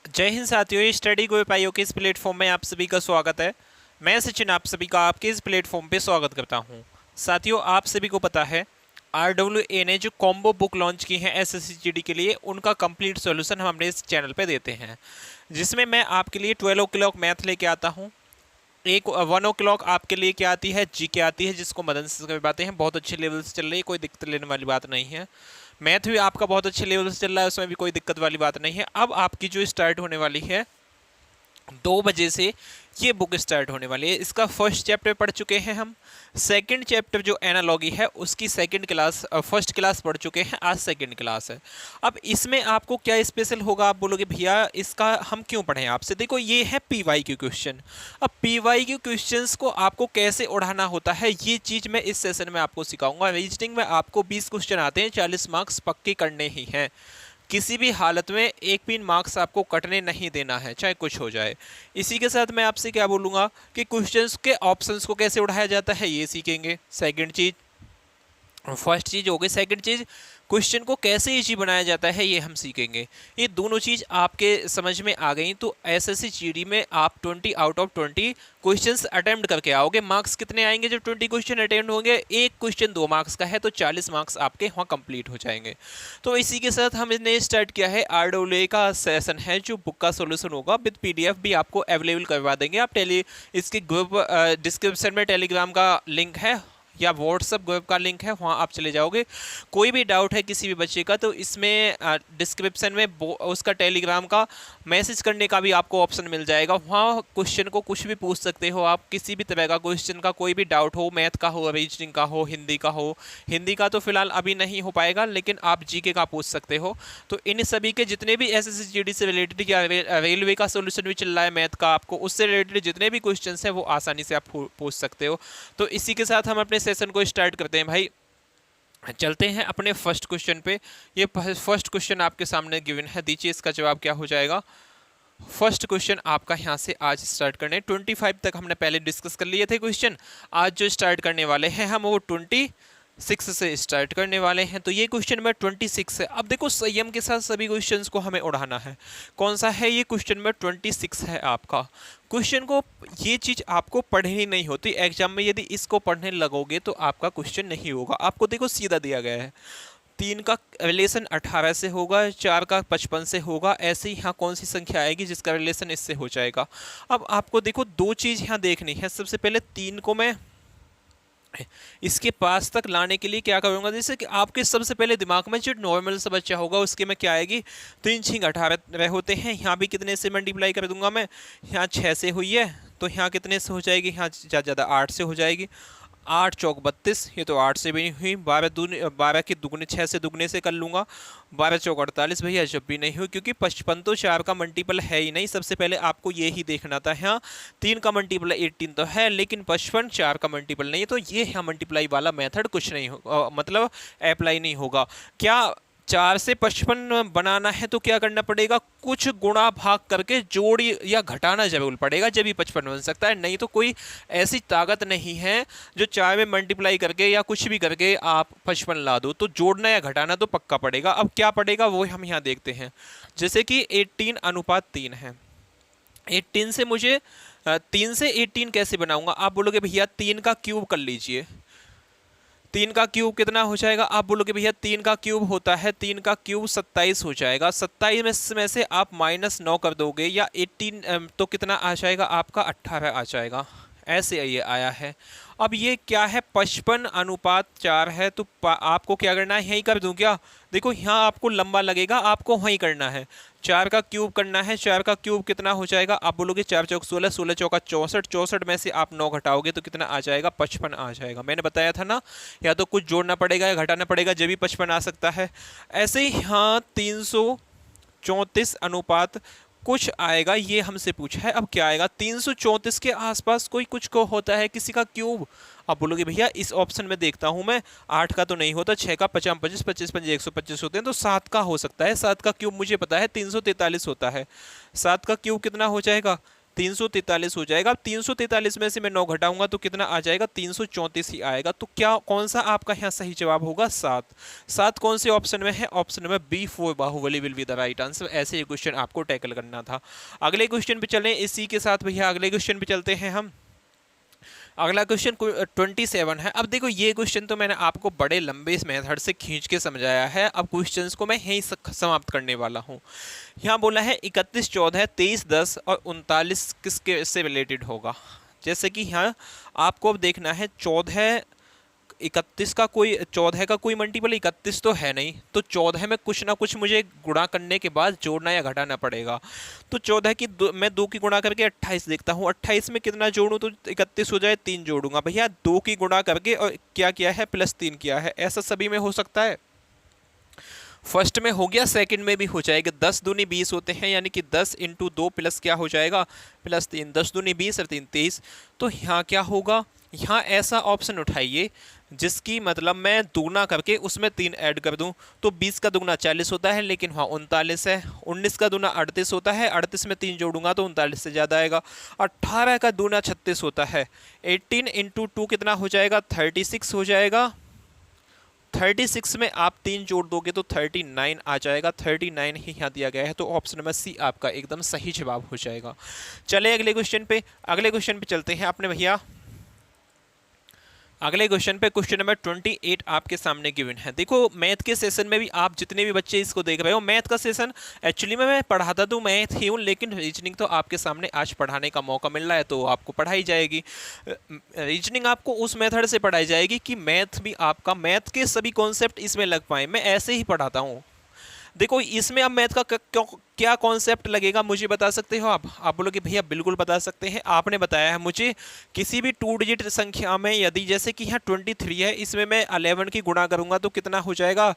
जय हिंद साथियों, स्टडी गो पाइयों के इस प्लेटफॉर्म में आप सभी का स्वागत है। मैं सचिन आप सभी का आपके इस प्लेटफॉर्म पे स्वागत करता हूं। साथियों, आप सभी को पता है RWA ने जो कॉम्बो बुक लॉन्च की है SSC के लिए, उनका कंप्लीट सॉल्यूशन हम अपने इस चैनल पे देते हैं, जिसमें मैं आपके लिए 12 o'clock मैथ लेके आता हूँ। 1 o'clock आपके लिए क्या आती है, GK आती है, जिसको मदन से करवाते हैं। बहुत अच्छे लेवल से चल रही है, कोई दिक्कत लेने वाली बात नहीं है। मैथ भी आपका बहुत अच्छे लेवल से चल रहा है, उसमें भी कोई दिक्कत वाली बात नहीं है। अब आपकी जो स्टार्ट होने वाली है 2 बजे से ये बुक स्टार्ट होने वाली है। इसका फर्स्ट चैप्टर पढ़ चुके हैं हम। सेकंड चैप्टर जो एनालॉगी है उसकी सेकंड क्लास फर्स्ट क्लास पढ़ चुके हैं, आज सेकंड क्लास है। अब इसमें आपको क्या स्पेशल होगा, आप बोलोगे भैया इसका हम क्यों पढ़ें आपसे। देखो, ये है PYQ क्वेश्चन। अब PYQ क्वेश्चंस को आपको कैसे उड़ाना होता है, ये चीज़ मैं इस सेशन में आपको सिखाऊंगा। रीजनिंग में आपको 20 क्वेश्चन आते हैं, 40 मार्क्स पक्के करने ही हैं। किसी भी हालत में एक भी मार्क्स आपको कटने नहीं देना है, चाहे कुछ हो जाए। इसी के साथ मैं आपसे क्या बोलूँगा कि क्वेश्चंस के ऑप्शंस को कैसे उठाया जाता है, ये सीखेंगे। सेकंड चीज़, फर्स्ट चीज़ हो गई। सेकंड चीज़, क्वेश्चन को कैसे इजी बनाया जाता है, ये हम सीखेंगे। ये दोनों चीज़ आपके समझ में आ गई तो SSC GD में आप 20 आउट ऑफ 20 क्वेश्चंस अटेम्प्ट करके आओगे। मार्क्स कितने आएंगे जब 20 क्वेश्चन अटेम्प्ट होंगे? एक क्वेश्चन 2 मार्क्स का है तो 40 मार्क्स आपके वहाँ कंप्लीट हो जाएंगे। तो इसी के साथ हमने स्टार्ट किया है RWA का सेशन है, जो बुक का सोल्यूशन होगा विद PDF भी आपको अवेलेबल करवा देंगे। आप इसके ग्रुप डिस्क्रिप्शन में टेलीग्राम का लिंक है या व्हाट्सएप ग्रुप का लिंक है, वहाँ आप चले जाओगे। कोई भी डाउट है किसी भी बच्चे का तो इसमें डिस्क्रिप्शन में उसका टेलीग्राम का मैसेज करने का भी आपको ऑप्शन मिल जाएगा। वहाँ क्वेश्चन को कुछ भी पूछ सकते हो आप, किसी भी तरह का क्वेश्चन का, कोई भी डाउट हो, मैथ का हो, रीजनिंग का हो, हिंदी का हो। हिंदी का तो फिलहाल अभी नहीं हो पाएगा, लेकिन आप GK का पूछ सकते हो। तो इन सभी के जितने भी SSC GD से रिलेटेड या रेलवे का सोल्यूशन भी चल रहा है मैथ का, आपको उससे रिलेटेड जितने भी क्वेश्चन हैं वो आसानी से आप पूछ सकते हो। तो इसी के साथ हम अपने सेशन को स्टार्ट करते हैं भाई। चलते हैं अपने फर्स्ट क्वेश्चन पे। ये फर्स्ट क्वेश्चन आपके सामने गिवन है, दीजिए इसका जवाब क्या हो जाएगा। फर्स्ट क्वेश्चन आपका यहाँ से आज स्टार्ट करने 25 तक हमने पहले डिस्कस कर लिए थे क्वेश्चन। आज जो स्टार्ट करने वाले हैं हम वो 26 से स्टार्ट करने वाले हैं। तो ये क्वेश्चन में 26 है। अब देखो, संयम के साथ सभी क्वेश्चंस को हमें उड़ाना है। कौन सा है ये क्वेश्चन में 26 है आपका क्वेश्चन को। ये चीज़ आपको पढ़नी नहीं होती एग्जाम में, यदि इसको पढ़ने लगोगे तो आपका क्वेश्चन नहीं होगा। आपको देखो सीधा दिया गया है, 3 का रिलेशन 18 से होगा, 4 का 55 से होगा। ऐसे ही यहाँ कौन सी संख्या आएगी जिसका रिलेशन इससे हो जाएगा। अब आपको देखो 2 चीज़ यहाँ देखनी है। सबसे पहले 3 को मैं इसके पास तक लाने के लिए क्या करूंगा, जैसे कि आपके सबसे पहले दिमाग में जो नॉर्मल सा बच्चा होगा उसके में क्या आएगी, 3 6 18 होते हैं। यहाँ भी कितने से मल्टीप्लाई कर दूंगा मैं, यहाँ 6 से हुई है तो यहाँ कितने से हो जाएगी, यहाँ ज़्यादा ज़्यादा 8 से हो जाएगी। 8 चौक 32, ये तो 8 से भी नहीं हुई। 12 के दुगने 6 से दुगने से कर लूँगा। 12 चौक 48 भैया, जब भी नहीं हुई, क्योंकि 55 तो 4 का मल्टीपल है ही नहीं। सबसे पहले आपको ये ही देखना था। यहाँ 3 का मल्टीपल 18 तो है, लेकिन 55 4 का मल्टीपल नहीं है, तो ये यहाँ मल्टीप्लाई वाला मेथड कुछ नहीं होगा, मतलब अप्लाई नहीं होगा। क्या 4 से 55 बनाना है तो क्या करना पड़ेगा, कुछ गुणा भाग करके जोड़ या घटाना जरूर पड़ेगा, जब ही 55 बन सकता है। नहीं तो कोई ऐसी ताकत नहीं है जो 4 में मल्टीप्लाई करके या कुछ भी करके आप 55 ला दो। तो जोड़ना या घटाना तो पक्का पड़ेगा। अब क्या पड़ेगा वो हम यहाँ देखते हैं। जैसे कि 18:3 है। 18 से मुझे 3 से 18 कैसे बनाऊंगा, आप बोलोगे भैया 3 का क्यूब कर लीजिए। 3 का क्यूब कितना हो जाएगा, आप बोलोगे भैया 3 का क्यूब होता है, 3 का क्यूब 27 हो जाएगा। 27 में से आप -9 कर दोगे या 18 तो कितना आ जाएगा आपका, 18 आ जाएगा। ऐसे ये आया है। अब ये क्या है, 55:4 है। तो आपको क्या करना है, यहीं कर दूं क्या। देखो यहाँ आपको लंबा लगेगा, आपको वहीं करना है। 4 का क्यूब करना है। 4 का क्यूब कितना हो जाएगा, आप बोलोगे 4 चौक 16, 16 चौका 64, 64 में से आप 9 घटाओगे तो कितना आ जाएगा, 55 आ जाएगा। मैंने बताया था ना, या तो कुछ जोड़ना पड़ेगा या घटाना पड़ेगा, जब भी 55 आ सकता है। ऐसे ही यहाँ 334 अनुपात कुछ आएगा, ये हमसे पूछा है। अब क्या आएगा, 334 के आसपास कोई कुछ को होता है किसी का क्यूब। आप बोलोगे भैया इस ऑप्शन में देखता हूं मैं, 8 का तो नहीं होता, 6 का 50 25 25 5 125 होते हैं, तो 7 का हो सकता है। 7 का क्यूब मुझे पता है 343 होता है। 7 का क्यूब कितना हो जाएगा, 343 हो जाएगा। अब 343 में से मैं 9 घटाऊंगा तो कितना आ जाएगा, 334 ही आएगा। तो क्या कौन सा आपका यहाँ सही जवाब होगा, 7। 7 कौन से ऑप्शन में है, option number B 4 Baahubali will be the right answer. ऐसे ये क्वेश्चन आपको टैकल करना था। अगले क्वेश्चन पे चलें, इसी के साथ भैया अगले क्वेश्चन पे चलते हैं हम। अगला क्वेश्चन 27 है। अब देखो ये क्वेश्चन तो मैंने आपको बड़े लंबे इस मेथड से खींच के समझाया है, अब क्वेश्चंस को मैं यहीं समाप्त करने वाला हूँ। यहाँ बोला है 31, 14, 23, 10 और 39 किसके से रिलेटेड होगा। जैसे कि यहाँ आपको अब देखना है 14 31 का कोई 14 का कोई मल्टीपल 31 तो है नहीं, तो 14 में कुछ ना कुछ मुझे गुणा करने के बाद जोड़ना या घटाना पड़ेगा। तो 14 की मैं 2 की गुणा करके 28 देखता हूँ, 28 में कितना जोड़ूं तो 31 हो जाए, 3 जोड़ूंगा भैया। 2 की गुणा करके और क्या किया है, +3 किया है। ऐसा सभी में हो सकता है, फर्स्ट में हो गया, सेकंड में भी हो जाएगा। 10 दूनी 20 होते हैं, यानी कि 10 × 2 प्लस क्या हो जाएगा, +3। 10 दूनी 20 और 3 23। तो यहाँ क्या होगा, यहाँ ऐसा ऑप्शन उठाइए जिसकी मतलब मैं दुगना करके उसमें 3 ऐड कर दूं। तो 20 का दुगना 40 होता है, लेकिन वहाँ 39 है। 19 का दुगना 38 होता है, 38 में 3 जोड़ूंगा तो 39 से ज़्यादा आएगा। 18 का दुगना 36 होता है, 18 × 2 कितना हो जाएगा, 36 हो जाएगा। 36 में आप 3 जोड़ दोगे तो 39 आ जाएगा। 39 ही यहाँ दिया गया है, तो ऑप्शन नंबर सी आपका एकदम सही जवाब हो जाएगा। चले अगले क्वेश्चन पे, अगले क्वेश्चन पे चलते हैं अपने भैया। अगले क्वेश्चन पे क्वेश्चन नंबर 28 आपके सामने गिवन है। देखो मैथ के सेशन में भी आप जितने भी बच्चे इसको देख रहे हो, मैथ का सेशन एक्चुअली में मैं पढ़ाता तो मैथ ही हूँ, लेकिन रीजनिंग तो आपके सामने आज पढ़ाने का मौका मिल रहा है, तो आपको पढ़ाई जाएगी। रीजनिंग आपको उस मेथड से पढ़ाई जाएगी कि मैथ भी आपका, मैथ के सभी कॉन्सेप्ट इसमें लग पाए। मैं ऐसे ही पढ़ाता हूँ। देखो इसमें अब मैथ का क्या कॉन्सेप्ट लगेगा मुझे बता सकते हो आप बोलोगे भैया बिल्कुल बता सकते हैं। आपने बताया है मुझे किसी भी 2 डिजिट संख्या में, यदि जैसे कि यहाँ 23 है, इसमें मैं 11 की गुणा करूंगा तो कितना हो जाएगा,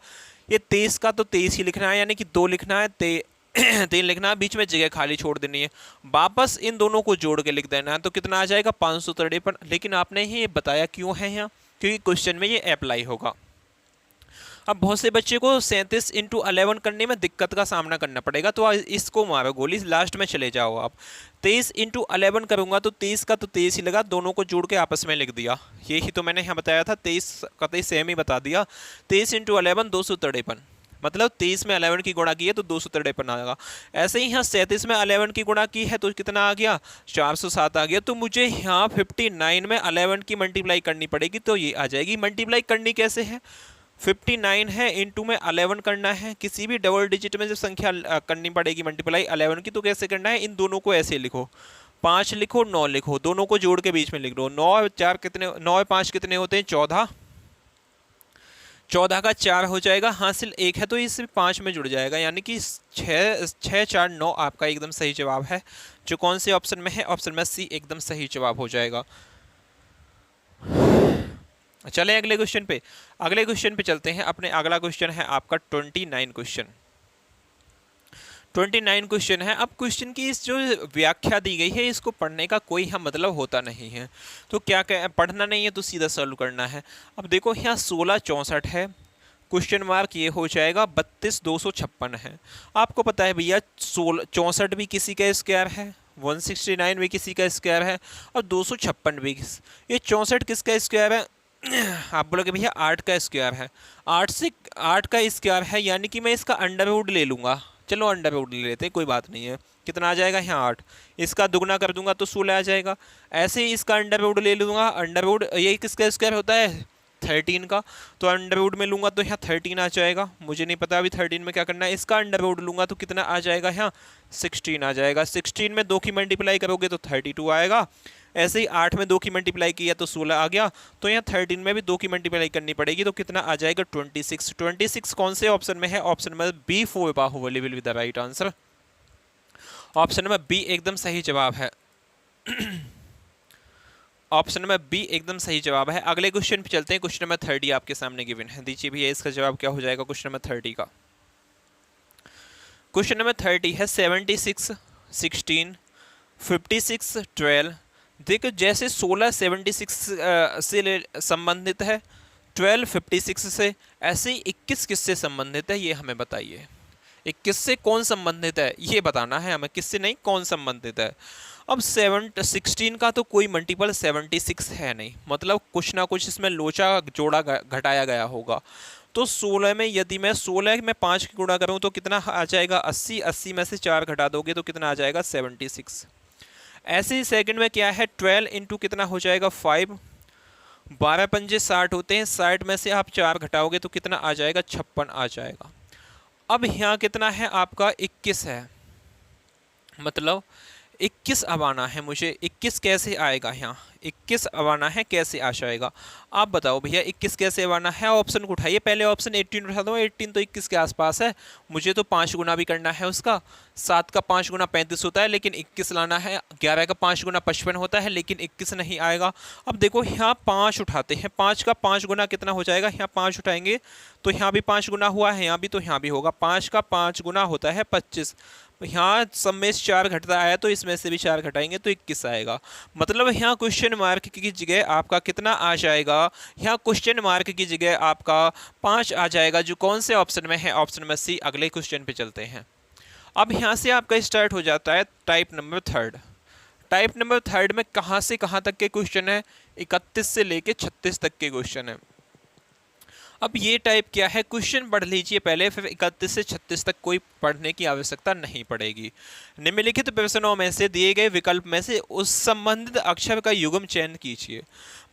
ये 23 का तो 23 ही लिखना है, यानी कि 2 लिखना है, 3 लिखना है, बीच में जगह खाली छोड़ देनी है, वापस इन दोनों को जोड़ के लिख देना है, तो कितना आ जाएगा 553। लेकिन आपने ये बताया क्यों है यहाँ, क्योंकि क्वेश्चन में ये अप्लाई होगा। अब बहुत से बच्चे को 37 × 11 करने में दिक्कत का सामना करना पड़ेगा, तो इसको मारो गोली, लास्ट में चले जाओ आप। 23 × 11 करूंगा तो 23 का तो 23 ही लगा, दोनों को जोड़ के आपस में लिख दिया। यही तो मैंने यहाँ बताया था, 23 का 23 सेम ही बता दिया। 23 × 11 253, मतलब 23 में 11 की गुणा की है तो 253 आएगा। ऐसे ही यहाँ 37 में 11 की गुणा की है तो कितना आ गया, 407 आ गया। तो मुझे यहाँ 59 में 11 की मल्टीप्लाई करनी पड़ेगी, तो ये आ जाएगी। मल्टीप्लाई करनी कैसे है, 59 है, इंटू में 11 करना है। किसी भी डबल डिजिट में जब संख्या करनी पड़ेगी मल्टीप्लाई 11 की, तो कैसे करना है, इन दोनों को ऐसे लिखो, 5 लिखो 9 लिखो, दोनों को जोड़ के बीच में लिख दो। 9 और 4 कितने, 9 और 5 कितने होते हैं, 14। 14 का 4 हो जाएगा, हासिल 1 है तो इस 5 में जुड़ जाएगा, यानी कि 6 4 9 आपका एकदम सही जवाब है। जो कौन से ऑप्शन में है, ऑप्शन में सी एकदम सही जवाब हो जाएगा। चले अगले क्वेश्चन पे, अगले क्वेश्चन पे चलते हैं अपने। अगला क्वेश्चन है आपका 29 क्वेश्चन। 29 क्वेश्चन है। अब क्वेश्चन की इस जो व्याख्या दी गई है, इसको पढ़ने का कोई हम मतलब होता नहीं है, तो क्या पढ़ना नहीं है तो सीधा सॉल्व करना है। अब देखो यहाँ 16 64 है, क्वेश्चन मार्क ये हो जाएगा 32 256 है। आपको पता है भैया 16 64 भी किसी का स्क्वायर है, 169 भी किसी का स्क्वायर है, और 256 भी। ये 64 किसका स्क्वायर है, आप बोलोगे भैया 8 का स्क्वायर है। 8 का स्क्वायर है, यानी कि मैं इसका अंडर रूट ले लूँगा। चलो अंडर रूट ले लेते हैं, कोई बात नहीं है। कितना आ जाएगा यहाँ 8, इसका दुगना कर दूंगा तो 16 आ जाएगा। ऐसे ही इसका अंडर रूट ले लूँगा, अंडर रूट ये किसका स्क्वायर होता है, 13 का, तो अंडर रूट में लूँगा तो यहाँ 13 आ जाएगा। मुझे नहीं पता अभी 13 में क्या करना है। इसका अंडर रूट लूँगा तो कितना आ जाएगा, यहाँ 16 आ जाएगा। 16 में 2 की मल्टीप्लाई करोगे तो 32 आएगा। ऐसे ही 8 में 2 की मल्टीप्लाई किया तो 16 आ गया। तो यहाँ 13 में भी 2 की मल्टीप्लाई करनी पड़ेगी, तो कितना आ जाएगा 26। 26 कौन से ऑप्शन में है, option number B 4 Baahubali will be the right answer. Option number B एकदम सही जवाब है। ऑप्शन नंबर बी एकदम सही जवाब है। अगले क्वेश्चन पे चलते हैं। क्वेश्चन नंबर 30 आपके सामने गिवन है, दीजिए भैया इसका जवाब क्या हो जाएगा क्वेश्चन नंबर 30 का। क्वेश्चन नंबर 30 है 76 16 56 12। देखो जैसे 16 76 से संबंधित है, 12 56 से, ऐसे ही 21 किससे संबंधित है, ये हमें बताइए। 21 से कौन संबंधित है ये बताना है हमें, किससे नहीं कौन संबंधित है। अब 16 का तो कोई मल्टीपल 76 है नहीं, मतलब कुछ ना कुछ इसमें लोचा जोड़ा घटाया गया होगा। तो 16 में यदि मैं 16 में 5 की गुणा करूं तो कितना आ जाएगा 80, 80 में से 4 घटा दोगे तो कितना आ जाएगा 76। ऐसे ही सेकंड में क्या है 12 इंटू कितना हो जाएगा 5, 12 पंजे 60 होते हैं, 60 में से आप 4 घटाओगे तो कितना आ जाएगा 56 आ जाएगा। अब यहाँ कितना है आपका 21 है, मतलब 21 अब आना है मुझे। 21 कैसे आएगा, यहाँ 21 अब आना है, कैसे आ जाएगा आप बताओ भैया 21 कैसे अब आना है। ऑप्शन को उठाइए, पहले ऑप्शन 18 उठा दो, 18 तो 21 के आसपास है, मुझे तो 5 गुना भी करना है उसका। 7 का 5 गुना 35 होता है लेकिन 21 लाना है, 11 का 5 गुना 55 होता है लेकिन 21 नहीं आएगा। अब देखो यहाँ 5 उठाते हैं, 5 का 5 गुना कितना हो जाएगा, यहाँ 5 उठाएंगे तो यहाँ भी 5 गुना हुआ है, यहाँ भी तो यहाँ भी होगा, 5 का 5 गुना होता है 25। यहाँ सब में से 4 घटता आया तो इसमें से भी 4 घटाएंगे तो 21 आएगा। मतलब यहाँ क्वेश्चन मार्क की जगह आपका कितना आ जाएगा, यहाँ क्वेश्चन मार्क की जगह आपका 5 आ जाएगा, जो कौन से ऑप्शन में है, ऑप्शन में सी। अगले क्वेश्चन पे चलते हैं। अब यहाँ से आपका स्टार्ट हो जाता है टाइप नंबर 3। टाइप नंबर 3 में कहाँ से कहाँ तक के क्वेश्चन है, 31 से लेके 36 तक के क्वेश्चन है। अब ये टाइप क्या है, क्वेश्चन पढ़ लीजिए पहले, फिर 31 से 36 तक कोई पढ़ने की आवश्यकता नहीं पड़ेगी। निम्नलिखित प्रश्नों में से दिए गए विकल्प में से उस संबंधित अक्षर का युग्म चयन कीजिए।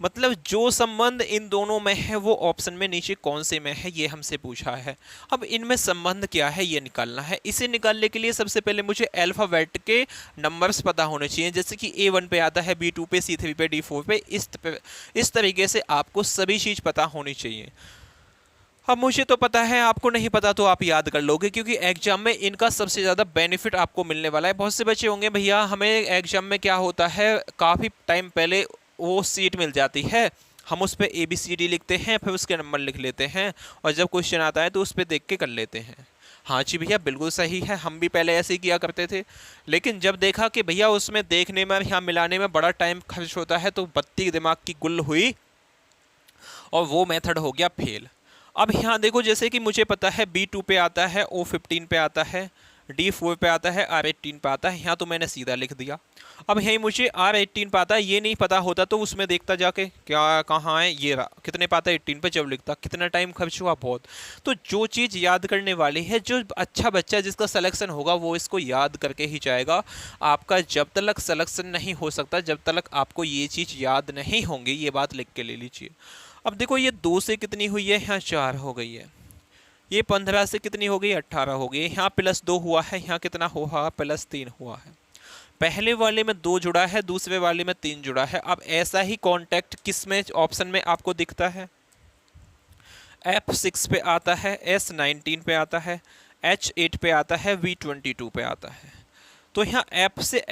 मतलब जो संबंध इन दोनों में है वो ऑप्शन में नीचे कौन से में है ये हमसे पूछा है। अब इनमें संबंध क्या है ये निकालना है। इसे निकालने के लिए सबसे पहले मुझे अल्फाबेट के नंबर्स पता होने चाहिए, जैसे कि A1 पे आता है, B2 पे, C3 पे, D4 पे, इस तरीके से आपको सभी चीज़ पता होनी चाहिए। अब मुझे तो पता है, आपको नहीं पता तो आप याद कर लोगे, क्योंकि एग्जाम में इनका सबसे ज़्यादा बेनिफिट आपको मिलने वाला है। बहुत से बच्चे होंगे भैया हमें एग्जाम में क्या होता है, काफ़ी टाइम पहले वो सीट मिल जाती है, हम उस पर ABCD लिखते हैं, फिर उसके नंबर लिख लेते हैं और जब क्वेश्चन आता है तो उस पर देख के कर लेते हैं। हाँ जी भैया बिल्कुल सही है, हम भी पहले ऐसे ही किया करते थे, लेकिन जब देखा कि भैया उसमें देखने में यहाँ मिलाने में बड़ा टाइम खर्च होता है तो बत्ती दिमाग की गुल हुई और वो मेथड हो गया फेल। अब यहाँ देखो, जैसे कि मुझे पता है B2 पे आता है, O15 पे आता है, D4 पे आता है, R18 पे आता है, यहाँ तो मैंने सीधा लिख दिया। अब यहीं मुझे R18 पे आता है, ये नहीं पता होता तो उसमें देखता जाके क्या कहाँ है, ये रहा, कितने पाता है 18 पे, जब लिखता कितना टाइम खर्च हुआ बहुत। तो जो चीज़ याद करने वाली है, जो अच्छा बच्चा जिसका सिलेक्शन होगा वो इसको याद करके ही जाएगा। आपका जब तक सिलेक्शन नहीं हो सकता जब तक आपको ये चीज़ याद नहीं होंगी, ये बात लिख के ले लीजिए। अब देखो ये 2 से कितनी हुई है, यहाँ 4 हो गई है, ये 15 से कितनी हो गई 18 हो गई, यहाँ +2 हुआ है, यहाँ कितना हुआ +3 हुआ है। पहले वाले में 2 जुड़ा है, दूसरे वाले में 3 जुड़ा है। अब ऐसा ही कॉन्टेक्ट किस में ऑप्शन में आपको दिखता है, F6 पे आता है, S19 पे आता है, H8 पे आता है, V22 पे आता है। तो यहाँ F से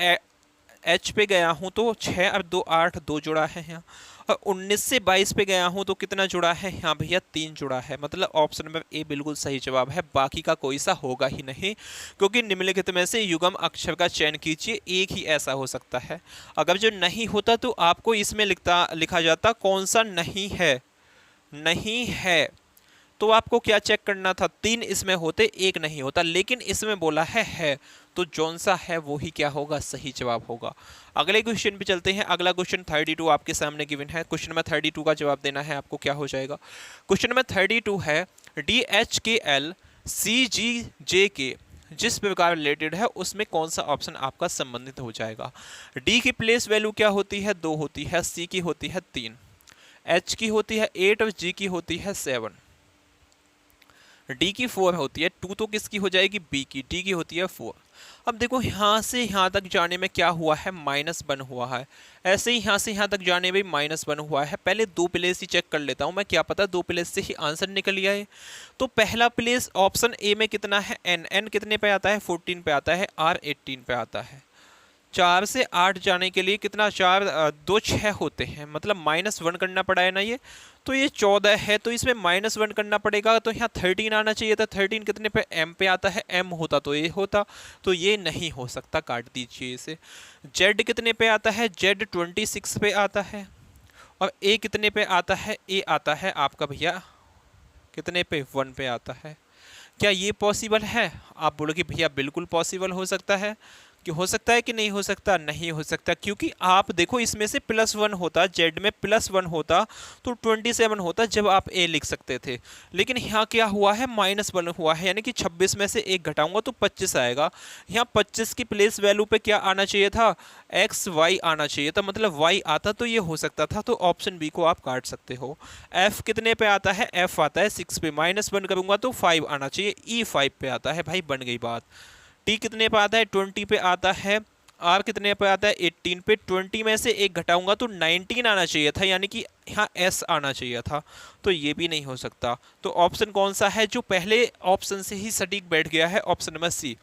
H पे गया हूँ तो 6 और 2 8, 2 जुड़ा है यहाँ, और 19 से 22 पे गया हूँ तो कितना जुड़ा है यहाँ भैया 3 जुड़ा है। मतलब ऑप्शन नंबर ए बिल्कुल सही जवाब है, बाकी का कोई सा होगा ही नहीं, क्योंकि निम्नलिखित में से युग्म अक्षर का चयन कीजिए, एक ही ऐसा हो सकता है। अगर जो नहीं होता तो आपको इसमें लिखा जाता कौन सा नहीं है, नहीं है तो आपको क्या चेक करना था, 3 इसमें होते, एक नहीं होता, लेकिन इसमें बोला है तो जौन सा है वो ही क्या होगा, सही जवाब होगा। अगले क्वेश्चन पे चलते हैं। अगला क्वेश्चन 32 आपके सामने गिवन है। क्वेश्चन नंबर 32 का जवाब देना है आपको, क्या हो जाएगा। क्वेश्चन नंबर 32 है DHKL CGJK जिस प्रकार रिलेटेड है उसमें कौन सा ऑप्शन आपका संबंधित हो जाएगा। डी की प्लेस वैल्यू क्या होती है, 2 होती है, सी की होती है 3, एच की होती है 8 और जी की होती है 7, डी की 4 होती है, 2 तो किसकी हो जाएगी, बी की, डी की होती है 4। अब देखो यहाँ से यहाँ तक जाने में क्या हुआ है, -1 हुआ है, ऐसे ही यहाँ से यहाँ तक जाने में -1 हुआ है। पहले 2 प्लेस ही चेक कर लेता हूँ मैं, क्या पता 2 प्लेस से ही आंसर निकल आए। तो पहला प्लेस ऑप्शन ए में कितना है, एन कितने पे आता है, 14 पे आता है, आर 18 पे आता है। 4 से 8 जाने के लिए कितना, 4 2 6 होते हैं, मतलब -1 करना पड़ा है ना ये, तो ये 14 है, तो इसमें -1 करना पड़ेगा, तो यहाँ 13 आना चाहिए था। 13 कितने पे, एम पे आता है, एम होता तो ये होता, तो ये नहीं हो सकता, काट दीजिए इसे। जेड कितने पे आता है, जेड 26 पे आता है, और ए कितने पे आता है, ए आता है आपका भैया कितने पे, 1 पे आता है। क्या ये पॉसिबल है? आप बोलोगे भैया बिल्कुल पॉसिबल हो सकता है। कि हो सकता है कि नहीं हो सकता? नहीं हो सकता, क्योंकि आप देखो इसमें से +1 होता, जेड में +1 होता तो 27 होता जब आप ए लिख सकते थे। लेकिन यहाँ क्या हुआ है, -1 हुआ है, यानी कि 26 में से 1 घटाऊंगा तो 25 आएगा। यहाँ 25 की प्लेस वैल्यू पे क्या आना चाहिए था, XY आना चाहिए था, मतलब Y आता तो ये हो सकता था। तो ऑप्शन बी को आप काट सकते हो। F कितने पे आता है, F आता है 6 पे, -1 करूंगा तो 5 आना चाहिए, E 5 पे आता है, भाई बन गई बात। टी कितने पे आता है, 20 पे आता है। आर कितने पे आता है, 18 पे। 20 में से 1 घटाऊंगा तो 19 आना चाहिए था, यानी कि यहाँ एस आना चाहिए था। तो ये भी नहीं हो सकता। तो ऑप्शन कौन सा है जो पहले ऑप्शन से ही सटीक बैठ गया है, ऑप्शन नंबर सी।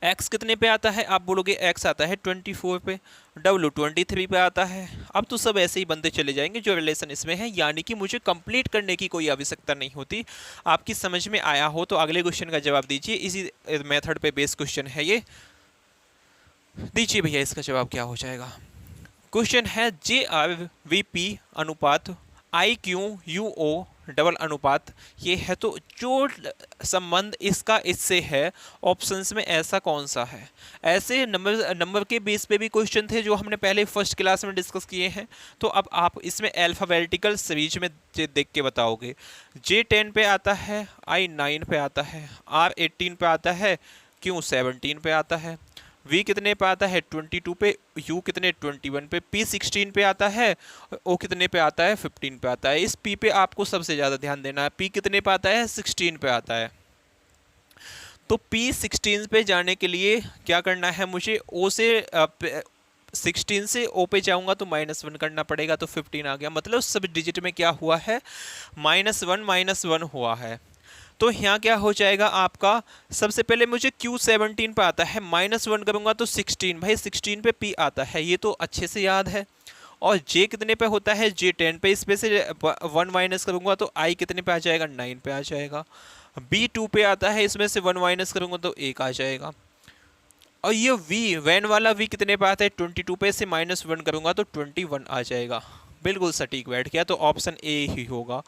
एक्स कितने पे आता है, आप बोलोगे एक्स आता है 24 पे। डब्ल्यू 23 पे आता है। अब तो सब ऐसे ही बनते चले जाएंगे जो रिलेशन इसमें है, यानी कि मुझे कंप्लीट करने की कोई आवश्यकता नहीं होती। आपकी समझ में आया हो तो अगले क्वेश्चन का जवाब दीजिए। इसी मेथड पे बेस्ड क्वेश्चन है ये। दीजिए भैया इसका जवाब क्या हो जाएगा। क्वेश्चन है JRVP अनुपात IQUO डबल अनुपात ये है, तो जो संबंध इसका इससे है ऑप्शंस में ऐसा कौन सा है। ऐसे नंबर के बेस पे भी क्वेश्चन थे जो हमने पहले फर्स्ट क्लास में डिस्कस किए हैं। तो अब आप इसमें अल्फाबेटिकल सीरीज में देख के बताओगे। J10 पे आता है, I9 पे आता है, R18 पे आता है, Q17 पे आता है, V कितने पे आता है 22 पे, U कितने 21 पे, P 16 पे आता है, O कितने पे आता है 15 पे आता है। इस P पे आपको सबसे ज़्यादा ध्यान देना है। P कितने पे आता है 16 पे आता है। तो P 16 पे जाने के लिए क्या करना है मुझे, O से 16 से O पे जाऊंगा तो -1 करना पड़ेगा, तो 15 आ गया। मतलब सब डिजिट में क्या हुआ है, -1 हुआ है। तो यहाँ क्या हो जाएगा आपका, सबसे पहले मुझे Q17 पे आता है, -1 करूंगा तो 16, भाई 16 पे P आता है, ये तो अच्छे से याद है। और J कितने पे होता है, J10 पे, इस पे से 1 माइनस करूंगा तो I कितने पे आ जाएगा, 9 पे आ जाएगा। B 2 पे आता है, इसमें से 1 माइनस करूंगा तो 1 आ जाएगा। और ये V वैन वाला V कितने पे आता है, 22 पे, से -1 करूंगा तो 21 आ जाएगा। बिल्कुल सटीक बैठ गया, तो ऑप्शन ए ही होगा।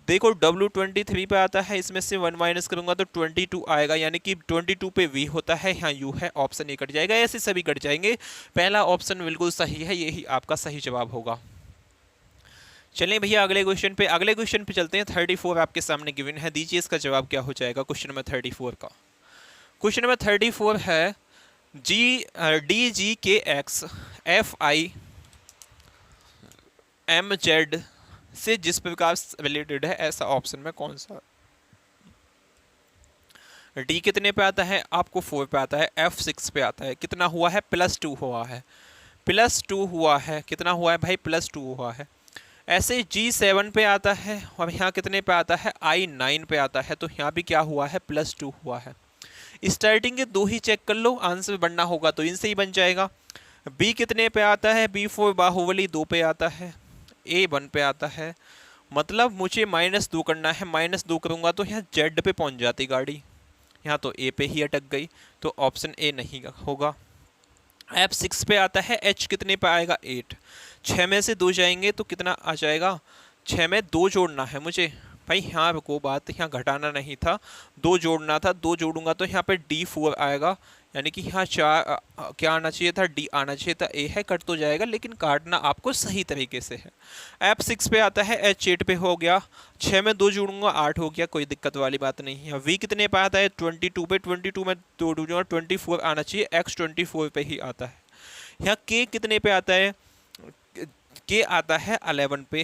देखो W23 पे आता है, इसमें से 1 माइनस करूंगा तो 22 आएगा, यानी कि 22 पे V होता है, यहाँ U है, ऑप्शन ए कट जाएगा। ऐसे सभी कट जाएंगे, पहला ऑप्शन बिल्कुल सही है, यही आपका सही जवाब होगा। चलिए भैया अगले क्वेश्चन पे चलते हैं। 34 आपके सामने गिवन है, दीजिए इसका जवाब क्या हो जाएगा क्वेश्चन नंबर 34 का। क्वेश्चन नंबर 34 है DGKX FIMZ से जिस प्रकार रिलेटेड है, ऐसा ऑप्शन में कौन सा। D कितने पे आता है, आपको 4 पे आता है, F 6 पे आता है, कितना हुआ है, +2 हुआ है, +2 हुआ है, कितना हुआ है भाई, +2 हुआ है। ऐसे G 7 पे आता है, और यहाँ कितने पे आता है, I 9 पे आता है, तो यहाँ भी क्या हुआ है, +2 हुआ है। स्टार्टिंग के 2 ही चेक कर लो, आंसर बनना होगा तो इनसे ही बन जाएगा। B कितने पे आता है, B4 बाहुबली 2 पे आता है, A 1 पे आता है, मतलब मुझे -2 करना है, -2 करूंगा तो यहाँ Z पे पहुंच जाती गाड़ी, यहाँ तो A पे ही अटक गई, तो ऑप्शन ए नहीं होगा। F 6 पे आता है, H कितने पे आएगा, 8, 6 में से 2 जाएंगे तो कितना आ जाएगा, 6 में 2 जोड़ना है मुझे, भाई यहाँ को बात, यहाँ घटाना नहीं था, 2 जोड़ना था, 2 जोड़ूंगा तो यहाँ पे D4 आएगा, यानी कि यहाँ 4 क्या आना चाहिए था, D आना चाहिए था, A है, कट तो जाएगा लेकिन काटना आपको सही तरीके से है। F 6 पे आता है, H 8 पे हो गया, 6 में 2 जोड़ूंगा 8 हो गया, कोई दिक्कत वाली बात नहीं है। V कितने पे आता है, 22 पे, 22 में 2 जोड़ूंगा 24 आना चाहिए, X 24 पे ही आता है। यहाँ K कितने पे आता है, K आता है 11 पे,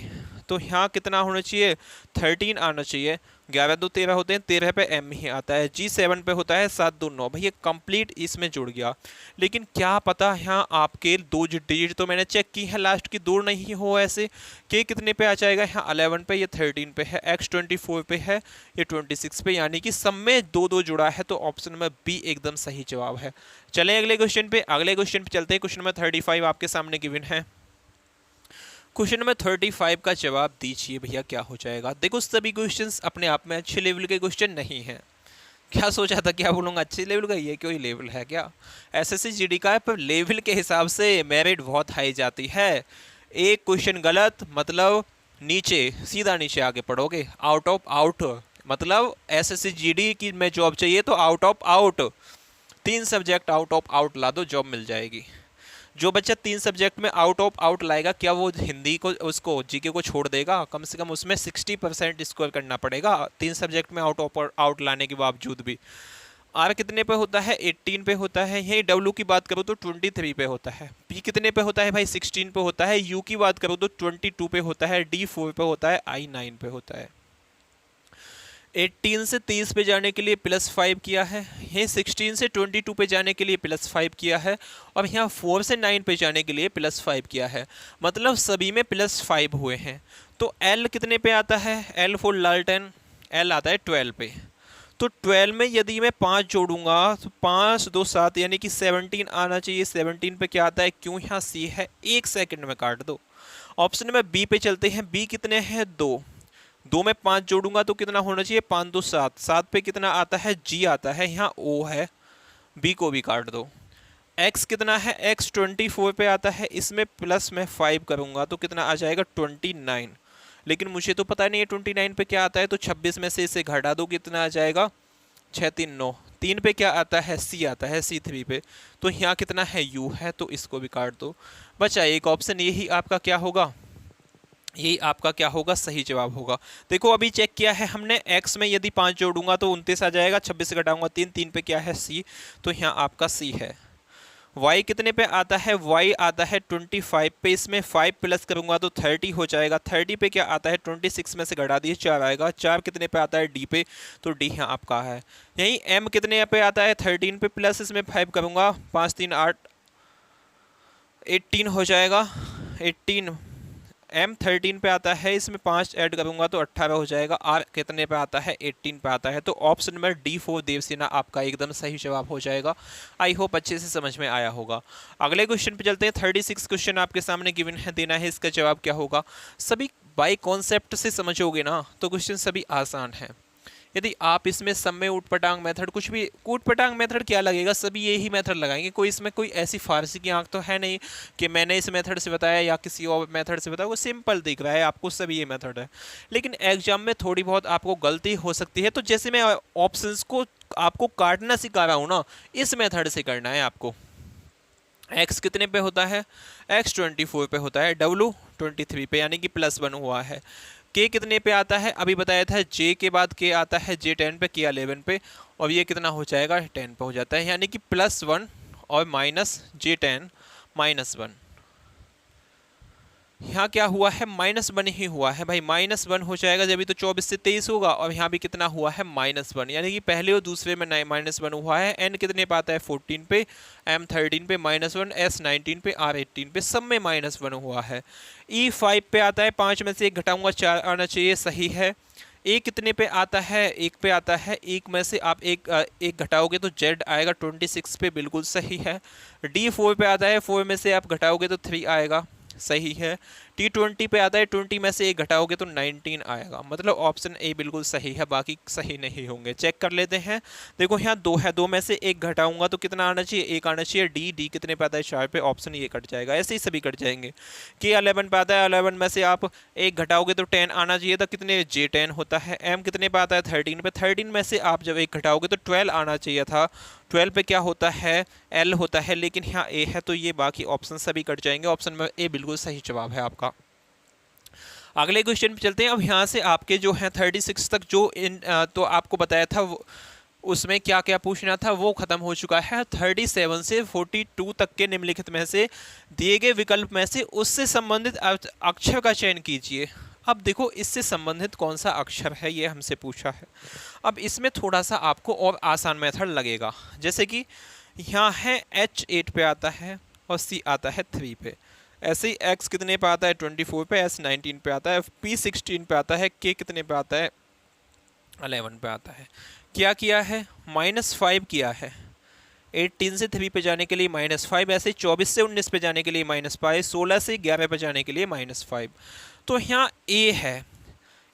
तो यहाँ कितना होना चाहिए, 13 आना चाहिए, 11 2 13 होते हैं, 13 पे M ही आता है। G 7 पे होता है 7 2 9, भाई ये कंप्लीट इसमें जुड़ गया। लेकिन क्या पता यहाँ आपके 2 डिजिट तो मैंने चेक की है, लास्ट की 2 नहीं हो ऐसे। K कितने पे आ जाएगा, यहाँ 11 पे, ये 13 पे है, X 24 पे है, ये 26 पे, यानी कि सब में 2 2 जुड़ा है, तो ऑप्शन नंबर बी एकदम सही जवाब है। चलें अगले क्वेश्चन पे चलते हैं। क्वेश्चन नंबर 35 आपके सामने गिवन है। क्वेश्चन नंबर 35 का जवाब दीजिए भैया क्या हो जाएगा। देखो सभी क्वेश्चंस अपने आप में अच्छे लेवल के क्वेश्चन नहीं हैं। क्या सोचा था, क्या बोलूँगा, अच्छे लेवल का, ये कोई लेवल है क्या, एसएससी जीडी का है, पर लेवल के हिसाब से मेरिट बहुत हाई जाती है। एक क्वेश्चन गलत मतलब नीचे, सीधा नीचे आगे पढ़ोगे, आउट ऑफ आउट, मतलब एसएससी जीडी की में जॉब चाहिए तो out of out 3 subject out of out ला दो, जॉब मिल जाएगी। जो बच्चा 3 सब्जेक्ट में आउट ऑफ आउट लाएगा, क्या वो हिंदी को उसको जीके को छोड़ देगा? कम से कम उसमें 60% स्कोर करना पड़ेगा 3 सब्जेक्ट में आउट ऑफ आउट लाने के बावजूद भी। आर कितने पे होता है? 18 पे होता है। यही डब्ल्यू की बात करूँ तो 23 पे होता है। पी कितने पे होता है भाई? 16 पे होता है। यू की बात करूँ तो 22 पे होता है। डी 4 पे होता है। आई 9 पे होता है। 18 से 30 पे जाने के लिए +5 किया है, यहीं 16 से 22 पे जाने के लिए +5 किया है, और यहाँ 4 से 9 पे जाने के लिए +5 किया है। मतलब सभी में +5 हुए हैं। तो L कितने पे आता है? L फॉर लालटेन, L आता है 12 पे। तो 12 में यदि मैं 5 जोड़ूंगा तो 5 2 7 यानी कि 17 आना चाहिए। 17 पे क्या आता है? क्यों यहाँ C है, 1 सेकंड में काट दो। ऑप्शन में B पे चलते हैं। B कितने हैं? 2 में 5 जोड़ूंगा तो कितना होना चाहिए? 5 2 7। 7 पे कितना आता है? G आता है। यहाँ O है, B को भी काट दो। X कितना है? X 24 पे आता है। इसमें प्लस में 5 करूंगा तो कितना आ जाएगा? 29। लेकिन मुझे तो पता नहीं है 29 पे क्या आता है, तो 26 में से इसे घटा दो, कितना आ जाएगा? 6 3 9। 3 पे क्या आता है? C आता है। C 3 पे तो यहाँ कितना है? U है, तो इसको भी काट दो। बचा एक ऑप्शन, यही आपका क्या होगा? यही आपका क्या होगा? सही जवाब होगा। देखो अभी चेक किया है हमने, x में यदि 5 जोड़ूंगा तो 29 आ जाएगा। 26 से घटाऊंगा 3, 3 पे क्या है? C, तो यहाँ आपका C है। y कितने पे आता है? y आता है 25 पे। इसमें 5 प्लस करूंगा तो 30 हो जाएगा। 30 पे क्या आता है? 26 में से घटा दिए 4 आएगा। 4 कितने पे आता है? D पे, तो D यहाँ आपका है। यही m कितने पे आता है? 13 पे, प्लस इसमें 5 करूंगा, 5 3 8, 18 हो जाएगा। 18 M 13 पे आता है। इसमें 5 ऐड करूंगा तो 18 हो जाएगा। R कितने पे आता है? 18 पे आता है। तो ऑप्शन नंबर D 4 देवसेना आपका एकदम सही जवाब हो जाएगा। आई होप अच्छे से समझ में आया होगा। अगले क्वेश्चन पे चलते हैं। 36 क्वेश्चन आपके सामने गिवन है, देना है इसका जवाब क्या होगा। सभी बाई कॉन्सेप्ट से समझोगे ना तो क्वेश्चन सभी आसान है। यदि आप इसमें सब में ऊटपटांग मेथड, कुछ भी ऊटपटांग मेथड क्या लगेगा, सभी यही मेथड लगाएंगे। कोई इसमें कोई ऐसी फारसी की आंख तो है नहीं कि मैंने इस मेथड से बताया या किसी और मेथड से बताया। वो सिंपल दिख रहा है आपको, सभी ये मेथड है। लेकिन एग्जाम में थोड़ी बहुत आपको गलती हो सकती है। तो जैसे मैं ऑप्शंस को आपको काटना सिखा रहा हूँ ना, इस मेथड से करना है आपको। x कितने पे होता है? x 24 पे होता है। w 23 पे, यानी कि +1 हुआ है। k कितने पे आता है? अभी बताया था। j के बाद k आता है। j 10 पे, k 11 पे, और ये कितना हो जाएगा? 10 पे हो जाता है। यानी कि +1 और माइनस j 10 -1। यहाँ क्या हुआ है? -1 ही हुआ है भाई। -1 हो जाएगा जब भी तो 24 से 23 होगा, और यहाँ भी कितना हुआ है? -1, यानी कि पहले और दूसरे में -1 हुआ है। n कितने पे आता है? 14 पे, m 13 पे -1, s 19 पे, r 18 पे, सब में -1 हुआ है। e 5 पे आता है। 5 में से 1 घटाऊंगा 4 आना चाहिए, सही है। ए कितने पे आता है? 1 पे आता है। 1 में से आप एक घटाओगे तो z आएगा 26 पे, बिल्कुल सही है। डी 4 पे आता है। 4 में से आप घटाओगे तो 3 आएगा, सही है। टी 20 पे आता है। 20 में से 1 घटाओगे तो 19 आएगा। मतलब ऑप्शन ए बिल्कुल सही है, बाकी सही नहीं होंगे। चेक कर लेते हैं। देखो यहाँ 2 है, 2 में से 1 घटाऊंगा तो कितना आना चाहिए? 1 आना चाहिए। डी कितने पे आता है? 4 पे, ऑप्शन ये कट जाएगा। ऐसे ही सभी कट जाएंगे। के 11 पे आता है। 11 में से आप 1 घटाओगे तो 10 आना चाहिए था। कितने? जे 10 होता है। एम कितने पे आता है? 13 पे। 13 में से आप जब 1 घटाओगे तो 12 आना चाहिए था। 12 पे क्या होता है? एल होता है, लेकिन यहाँ ए है, तो ये बाकी ऑप्शन सभी कट जाएंगे। ऑप्शन में ए बिल्कुल सही जवाब है आपका। अगले क्वेश्चन पे चलते हैं। अब यहाँ से आपके जो हैं 36 तक जो तो आपको बताया था उसमें क्या क्या पूछना था वो खत्म हो चुका है। 37 से 42 तक के निम्नलिखित में से दिए गए विकल्प में से उससे संबंधित अक्षर का चयन कीजिए। अब देखो इससे संबंधित कौन सा अक्षर है ये हमसे पूछा है। अब इसमें थोड़ा सा आपको और आसान मेथड लगेगा। जैसे कि यहाँ है H 8 पे आता है और C आता है 3 पे। ऐसे ही X कितने पे आता है? 24 पे, S 19 पे आता है, P 16 पे आता है, K कितने पे आता है? 11 पे आता है। क्या किया है? -5 किया है। 18 से 3 पे जाने के लिए -5, ऐसे 24 से 19 पे जाने के लिए -5, 16 से 11 पे जाने के लिए -5। तो यहाँ A है।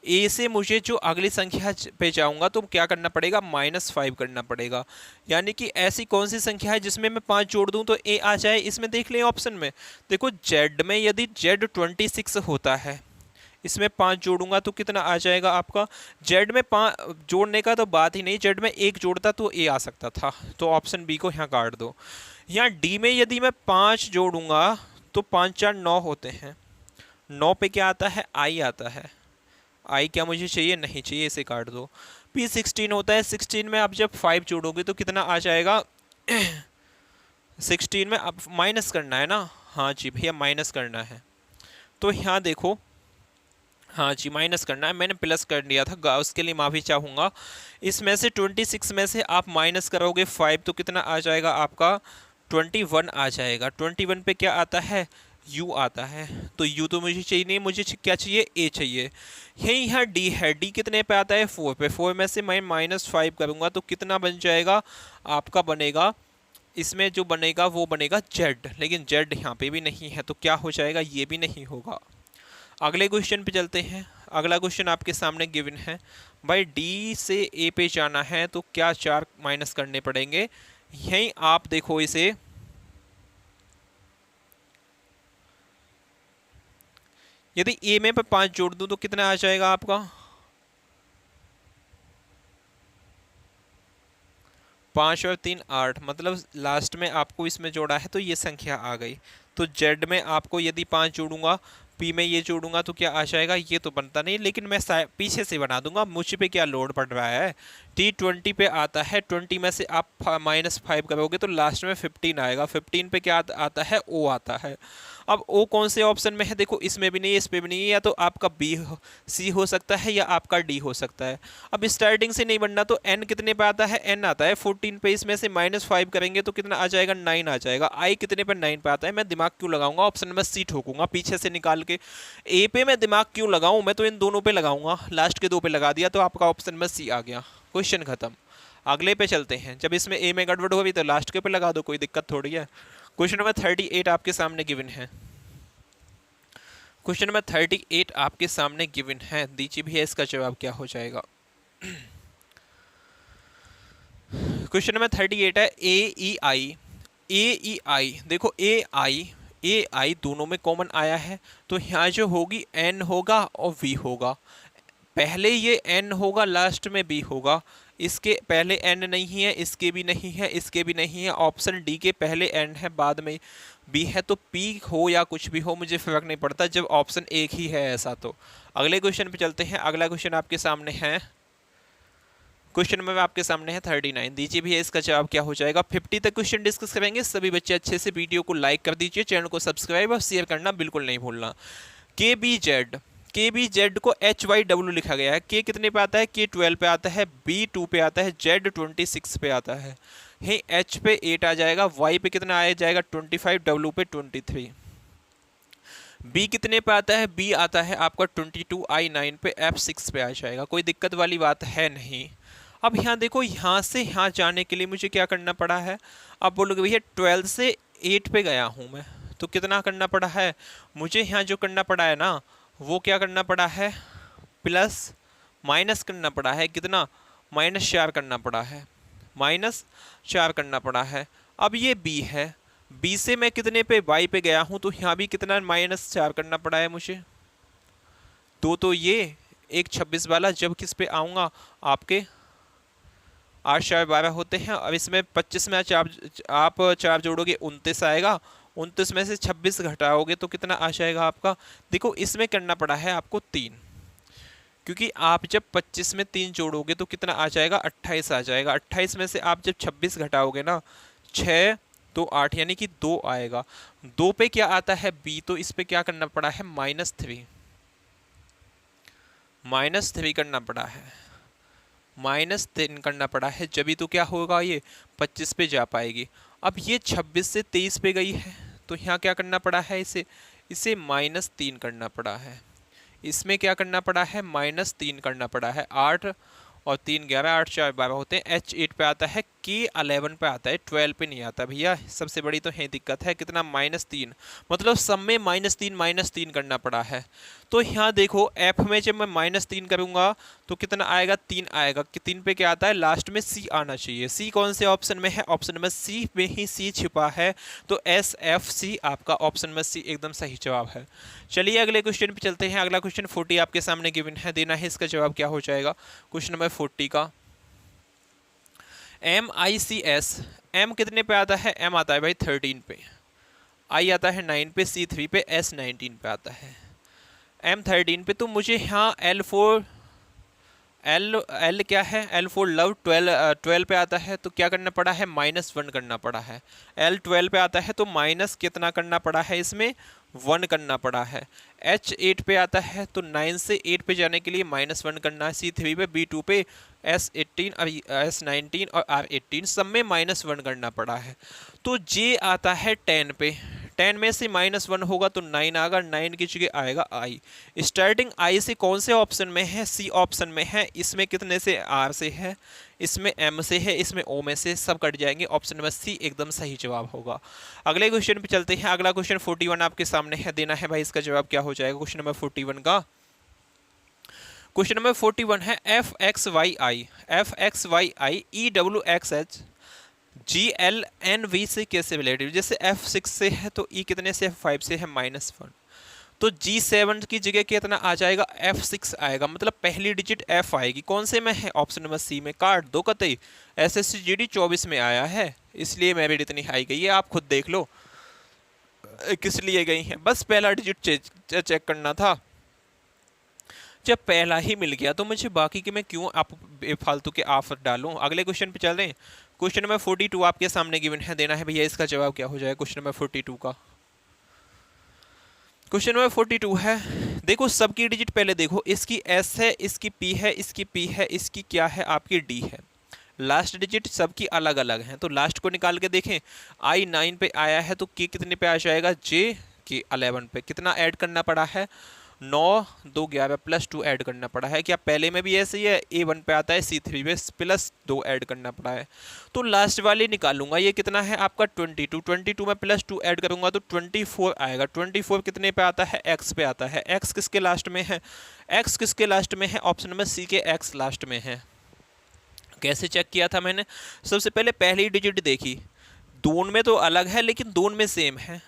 ए से मुझे जो अगली संख्या पे जाऊंगा तो क्या करना पड़ेगा? -5 करना पड़ेगा। यानी कि ऐसी कौन सी संख्या है जिसमें मैं 5 जोड़ दूं तो ए आ जाए? इसमें देख लें ऑप्शन में। देखो जेड में यदि जेड 26 होता है, इसमें 5 जोड़ूंगा तो कितना आ जाएगा आपका, जेड में 5 जोड़ने का तो बात ही नहीं, जेड में 1 जोड़ता तो ए आ सकता था, तो ऑप्शन बी को यहाँ काट दो। यहाँ डी में यदि मैं 5 जोड़ूंगा तो 5 4 9 होते हैं, 9 पे क्या आता है, आई आता है, आई क्या मुझे चाहिए, नहीं चाहिए, इसे काट दो। पी 16 होता है, 16 में आप जब 5 जोड़ोगे तो कितना आ जाएगा 16 में अब माइनस करना है ना, हाँ जी भैया माइनस करना है, तो यहाँ देखो, हाँ जी माइनस करना है, मैंने प्लस कर दिया था, उसके लिए माफ़ी चाहूँगा। इसमें से 26 में से आप माइनस करोगे 5 तो कितना आ जाएगा आपका 21 आ जाएगा। 21 पे क्या आता है, u आता है, तो u तो मुझे चाहिए नहीं, मुझे क्या चाहिए, a चाहिए। यही यहाँ d है, d कितने पे आता है 4 पे, 4 में से मैं -5 करूँगा तो कितना बन जाएगा आपका, बनेगा इसमें जो बनेगा वो बनेगा z, लेकिन z यहाँ पे भी नहीं है तो क्या हो जाएगा, ये भी नहीं होगा। अगले क्वेश्चन पे चलते हैं। अगला क्वेश्चन आपके सामने गिवन है, भाई डी से ए पे जाना है तो क्या 4 माइनस करने पड़ेंगे। यहीं आप देखो इसे, यदि ए में 5 जोड़ दूं तो कितना आ जाएगा आपका, 5 और 3 8, मतलब लास्ट में आपको इसमें जोड़ा है तो ये संख्या आ गई। तो जेड में आपको यदि 5 जोड़ूंगा, पी में ये जोड़ूंगा तो क्या आ जाएगा, ये तो बनता नहीं, लेकिन मैं पीछे से बना दूंगा, मुझ पे क्या लोड पड़ रहा है, टी 20 पे आता है, 20 में से आप -5 करोगे तो लास्ट में 15 आएगा, 15 पे क्या आता है, ओ आता है। अब ओ कौन से ऑप्शन में है, देखो इसमें भी नहीं है, इस पे भी नहीं है, या तो आपका बी सी हो सकता है या आपका डी हो सकता है। अब स्टार्टिंग से नहीं बनना तो एन कितने पे आता है, एन आता है 14 पे, इसमें से -5 करेंगे तो कितना आ जाएगा, 9 आ जाएगा। आई कितने पे, 9 पे आता है। मैं दिमाग क्यों लगाऊंगा, ऑप्शन में सी ठोकूंगा पीछे से निकाल के, ए पे मैं दिमाग क्यों लगाऊं, मैं तो इन दोनों पे लगाऊंगा, लास्ट के 2 पे लगा दिया तो आपका ऑप्शन में सी आ गया, क्वेश्चन खत्म। अगले पे चलते हैं, जब इसमें ए में गड़बड़ होगी तो लास्ट के पे लगा दो, कोई दिक्कत थोड़ी है। क्वेश्चन नंबर 38 आपके सामने गिवन है, क्वेश्चन नंबर 38 आपके सामने गिवन है, दीजिए भैया इसका जवाब क्या हो जाएगा। क्वेश्चन नंबर 38 है ए ई आई, देखो ए आई दोनों में कॉमन आया है, तो यहाँ जो होगी एन होगा और वी होगा, पहले ये एन होगा लास्ट में बी होगा, इसके पहले एन नहीं है, इसके भी नहीं है, इसके भी नहीं है, ऑप्शन डी के पहले एन है बाद में बी है, तो पी हो या कुछ भी हो मुझे फर्क नहीं पड़ता जब ऑप्शन एक ही है ऐसा। तो अगले क्वेश्चन पे चलते हैं। अगला क्वेश्चन आपके सामने है, क्वेश्चन नंबर आपके सामने है 39, दीजिए भैया इसका जवाब क्या हो जाएगा। 50 तक क्वेश्चन डिस्कस करेंगे, सभी बच्चे अच्छे से वीडियो को लाइक कर दीजिए, चैनल को सब्सक्राइब और शेयर करना बिल्कुल नहीं भूलना। के बी जेड को एच वाई डब्ल्यू लिखा गया है, के कितने पे आता है, के 12 पे आता है, बी 2 पे आता है, जेड 26 पे आता है, एच पे 8 आ जाएगा, वाई पे कितना आ जाएगा 25, डब्ल्यू पे 23। बी कितने पे आता है, बी आता है आपका 22, आई 9 पे, एफ 6 पे आ जाएगा, कोई दिक्कत वाली बात है नहीं। अब यहाँ देखो, यहाँ से यहाँ जाने के लिए मुझे क्या करना पड़ा है, अब बोलोगे भैया 12 से 8 पे गया हूँ मैं, तो कितना करना पड़ा है मुझे, यहाँ जो करना पड़ा है ना वो क्या करना पड़ा है, प्लस माइनस करना पड़ा है, कितना -4 करना पड़ा है, -4 करना पड़ा है। अब ये बी है, बी से मैं कितने पे, वाई पे गया हूँ, तो यहाँ भी कितना -4 करना पड़ा है मुझे, तो ये एक 26 वाला, जब किस पे आऊँगा आपके 8 4 12 होते हैं। अब इसमें 25 में आप 4 जोड़ोगे 29 आएगा, 29 में से 26 घटाओगे तो कितना आ जाएगा आपका, देखो इसमें करना पड़ा है आपको 3, क्योंकि आप जब 25 में 3 जोड़ोगे तो कितना आ जाएगा 28 आ जाएगा, 28 में से आप जब 26 घटाओगे ना 6 तो 8 यानी कि 2 आएगा, 2 पे क्या आता है बी, तो इस पे क्या करना पड़ा है -3 करना पड़ा है, -3 करना पड़ा है, जब तो क्या होगा ये 25 पे जा पाएगी। अब ये 26 से 23 पे गई है तो यहाँ क्या करना पड़ा है, इसे -3 करना पड़ा है, इसमें क्या करना पड़ा है -3 करना पड़ा है, 8 और 3 11 8 4 12 होते हैं। H8 पे आता है, K11 पे आता है, 12 पे नहीं आता भैया। सबसे बड़ी तो है दिक्कत है, कितना -3, मतलब सब में -3 करना पड़ा है। तो यहाँ देखो F में जब मैं -3 करूँगा तो कितना आएगा, 3 आएगा। कि 3 पे क्या आता है, लास्ट में C आना चाहिए। C कौन से ऑप्शन में है, ऑप्शन नंबर C में ही C छिपा है, तो SFC आपका ऑप्शन नंबर C एकदम सही जवाब है। चलिए अगले क्वेश्चन पे चलते हैं। अगला क्वेश्चन 40 आपके सामने गिवन है, देना है इसका जवाब क्या हो जाएगा। क्वेश्चन नंबर 40 का MICS, M कितने पे आता है, M आता है भाई 13 पे, I आता है 9 पे, C 3 पे, S 19 पे आता है। M 13 पे, तो मुझे यहाँ L4 L क्या है, L4 लव 12 पे आता है, तो क्या करना पड़ा है, -1 करना पड़ा है। L 12 पे आता है तो माइनस कितना करना पड़ा है, इसमें 1 करना पड़ा है। H 8 पे आता है तो 9 से 8 पे जाने के लिए -1 करना है। C 3 पे, B 2 पे, S 18 और S 19 और R 18 सब में -1 करना पड़ा है। तो J आता है 10 पे, 10 में से -1 होगा तो 9 आएगा, 9 की जगह आएगा I। स्टार्टिंग I से कौन से ऑप्शन में है, C ऑप्शन में है। इसमें कितने से, R से है, इसमें M से है, इसमें O में से, सब कट जाएंगे। ऑप्शन नंबर C एकदम सही जवाब होगा। अगले क्वेश्चन पे चलते हैं। अगला क्वेश्चन 41 आपके सामने है, देना है भाई इसका जवाब क्या हो जाएगा। क्वेश्चन नंबर 41 का, क्वेश्चन नंबर 41 है FXYI, FXYI EWXH GLNV से कैसे रिलेटिव। जैसे F6 से है तो E कितने से, F5 से है, -1, तो G7 की जगह कितना आ जाएगा, F6 आएगा, मतलब पहली डिजिट F आएगी। कौन से में है, ऑप्शन नंबर C में। काट दो कतई, SSC GD 24 में आया है, इसलिए मेरिट इतनी हाई गई है। आप खुद देख लो किस लिए गई है, बस पहला डिजिट चेक करना था। जब पहला ही मिल गया तो मुझे बाकी के मैं क्यों आप फालतू के ऑफर डालूं। अगले क्वेश्चन पे चल रहे हैं। क्वेश्चन नंबर 42 आपके सामने गिवन है, देना है भैया इसका जवाब क्या हो जाएगा। क्वेश्चन नंबर 42 का, क्वेश्चन नंबर 42 है, देखो सबकी डिजिट पहले देखो, इसकी S है, इसकी P है, इसकी P है, इसकी क्या है, आपकी D है। लास्ट डिजिट सबकी अलग अलग हैं, तो लास्ट को निकाल के देखें। I 9 पे आया है तो K कितने पे आ जाएगा, J K 11 पे। कितना ऐड करना पड़ा है, 9 2 11 +2 ऐड करना पड़ा है। क्या पहले में भी ऐसे ही है, A1 पे आता है, C3 पे +2 ऐड करना पड़ा है। तो लास्ट वाली निकालूंगा, ये कितना है आपका 22, 22 में +2 ऐड करूंगा तो 24 आएगा। 24 कितने पे आता है, X पे आता है। X किसके लास्ट में है, X किसके लास्ट में है, ऑप्शन नंबर C के X लास्ट में है। कैसे चेक किया था मैंने, सबसे पहले पहली डिजिट देखी, दोनों में तो अलग है लेकिन दोनों में सेम है।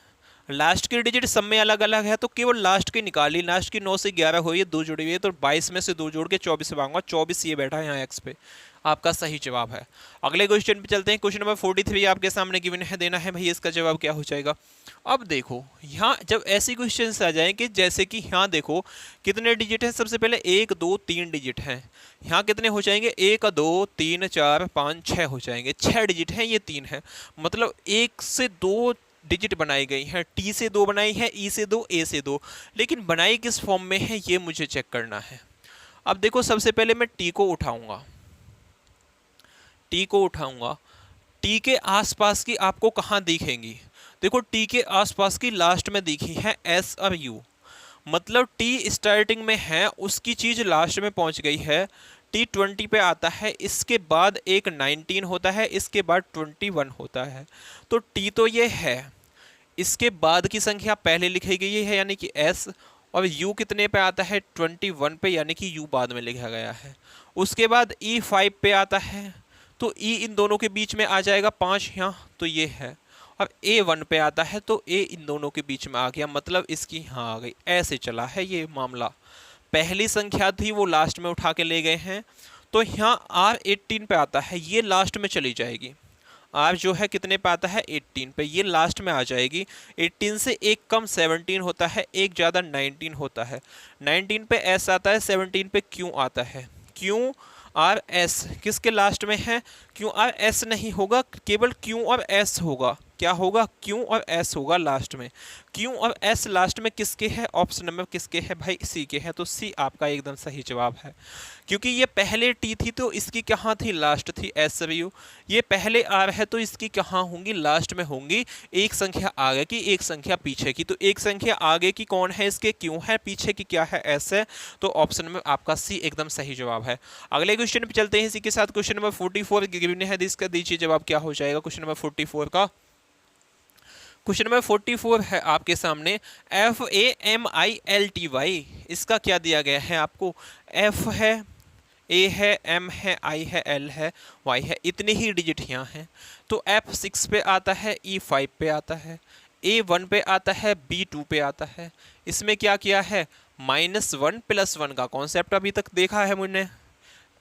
लास्ट की डिजिट सब में अलग अलग है तो केवल लास्ट की निकाली। लास्ट की 9 से 11 हुई है, 2 जुड़ी हुई है, तो 22 में से 2 जोड़ के 24 से मांगूंगा। 24 ये बैठा है यहाँ X पे, आपका सही जवाब है। अगले क्वेश्चन पे चलते हैं। क्वेश्चन नंबर 43 आपके सामने गिवन है, देना है भैया इसका जवाब क्या हो जाएगा। अब देखो यहाँ जब ऐसी क्वेश्चन आ जाए कि जैसे कि यहाँ देखो कितने डिजिट है, सबसे पहले 1 2 3 डिजिट हैं। यहाँ कितने हो जाएंगे, 1 2 3 4 5 6 हो जाएंगे। 6 डिजिट हैं, ये 3 है, मतलब 1 से 2 डिजिट बनाई गई है। T से 2 बनाई है, E से 2, A से 2, लेकिन बनाई किस फॉर्म में है ये मुझे चेक करना है। अब देखो सबसे पहले मैं T को उठाऊंगा, T को उठाऊंगा। T के आसपास की आपको कहाँ दिखेंगी, देखो T के आसपास की लास्ट में दिखी है S और U, मतलब T स्टार्टिंग में है, उसकी चीज लास्ट में पहुंच गई है। T 20 पे आता है, इसके बाद एक 19 होता है, इसके बाद 21 होता है, तो T तो ये है। इसके बाद की संख्या पहले लिखी गई है यानी कि S, और U कितने पे आता है, 21 पे, यानी कि U बाद में लिखा गया है। उसके बाद E 5 पे आता है, तो E इन दोनों के बीच में आ जाएगा 5 यहाँ, तो ये है। अब A 1 पे आता है तो A इन दोनों के बीच में आ गया, मतलब इसकी यहाँ आ गई। ऐसे चला है ये मामला। पहली संख्या थी वो लास्ट में उठा के ले गए हैं, तो यहाँ R 18 पे आता है, ये लास्ट में चली जाएगी। R जो है कितने पे आता है, 18 पे, ये लास्ट में आ जाएगी। 18 से एक कम 17 होता है, एक ज़्यादा 19 होता है। 19 पे S आता है, 17 पे Q आता है। Q R S किसके लास्ट में है, क्यू और एस नहीं होगा, केवल क्यू और एस होगा। क्या होगा? क्यू और एस होगा लास्ट में। क्यू और एस लास्ट में किसके है? ऑप्शन नंबर किसके है भाई? सी के है। तो सी आपका एकदम सही जवाब है, क्योंकि ये पहले टी थी तो इसकी कहाँ थी? लास्ट थी। एस यू, ये पहले आर है तो इसकी कहाँ होंगी? लास्ट में होंगी। एक संख्या आगे की, एक संख्या पीछे की। तो एक संख्या आगे की कौन है? इसके क्यू है, पीछे की क्या है? एस है। तो ऑप्शन में आपका सी एकदम सही जवाब है। अगले क्वेश्चन पे चलते हैं इसी के साथ। क्वेश्चन नंबर 44 गिवन है, इसका दीजिए जवाब क्या हो जाएगा क्वेश्चन नंबर 44 का। क्वेश्चन नंबर 44 है आपके सामने, FAMILTY, इसका क्या दिया गया है आपको? F है, A है, M है, I है, L है, Y है, इतने ही डिजिट यहाँ हैं। तो F 6 पे आता है, E 5 पे आता है, A 1 पे आता है, B 2 पे आता है। इसमें क्या किया है? -1 + 1 का कॉन्सेप्ट अभी तक देखा है मुझे।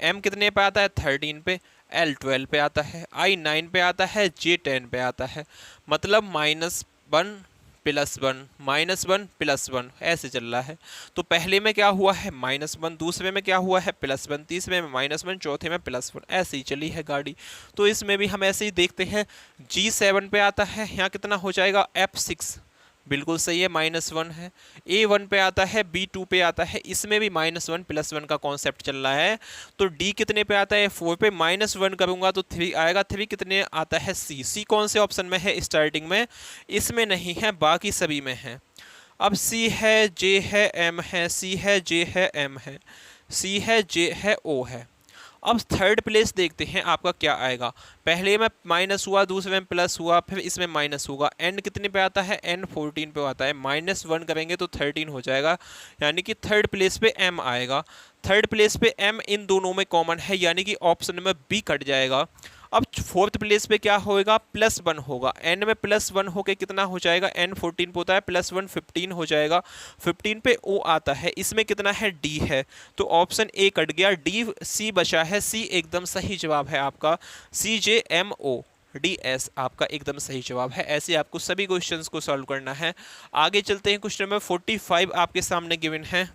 M कितने पे आता है? 13 पे, L 12 पे आता है, I 9 पे आता है, J 10 पे आता है। मतलब -1 + 1 -1 + 1 ऐसे चल रहा है। तो पहले में क्या हुआ है? -1, दूसरे में क्या हुआ है? +1, तीसरे में -1, चौथे में +1, ऐसे ही चली है गाड़ी। तो इसमें भी हम ऐसे ही देखते हैं। G 7 पे आता है, यहाँ कितना हो जाएगा? F 6, बिल्कुल सही है, -1 है। A 1 पे आता है, B 2 पे आता है, इसमें भी -1 + 1 का कॉन्सेप्ट चल रहा है। तो D कितने पे आता है? 4 पे, -1 करूंगा तो 3 आएगा। 3 कितने आता है? C कौन से ऑप्शन में है? स्टार्टिंग में, इसमें नहीं है, बाकी सभी में है। अब C है, J है, M है, C है, J है, M है, C है, J है, O है। अब थर्ड प्लेस देखते हैं आपका क्या आएगा। पहले में माइनस हुआ, दूसरे में प्लस हुआ, फिर इसमें माइनस होगा। एन कितने पे आता है? एन 14 पे आता है। -1 करेंगे तो 13 हो जाएगा, यानी कि थर्ड प्लेस पे एम आएगा। थर्ड प्लेस पे एम इन दोनों में कॉमन है, यानी कि ऑप्शन में बी कट जाएगा। अब फोर्थ प्लेस पे क्या होएगा? +1 होगा। एन में +1 होके कितना हो जाएगा? एन 14 पे होता है, +1 15 हो जाएगा। 15 पे ओ आता है, इसमें कितना है? डी है। तो ऑप्शन ए कट गया, डी सी बचा है। सी एकदम सही जवाब है आपका, CJMODS आपका एकदम सही जवाब है। ऐसे आपको सभी क्वेश्चंस को सॉल्व करना है। आगे चलते हैं, क्वेश्चन नंबर 45 आपके सामने गिवन है।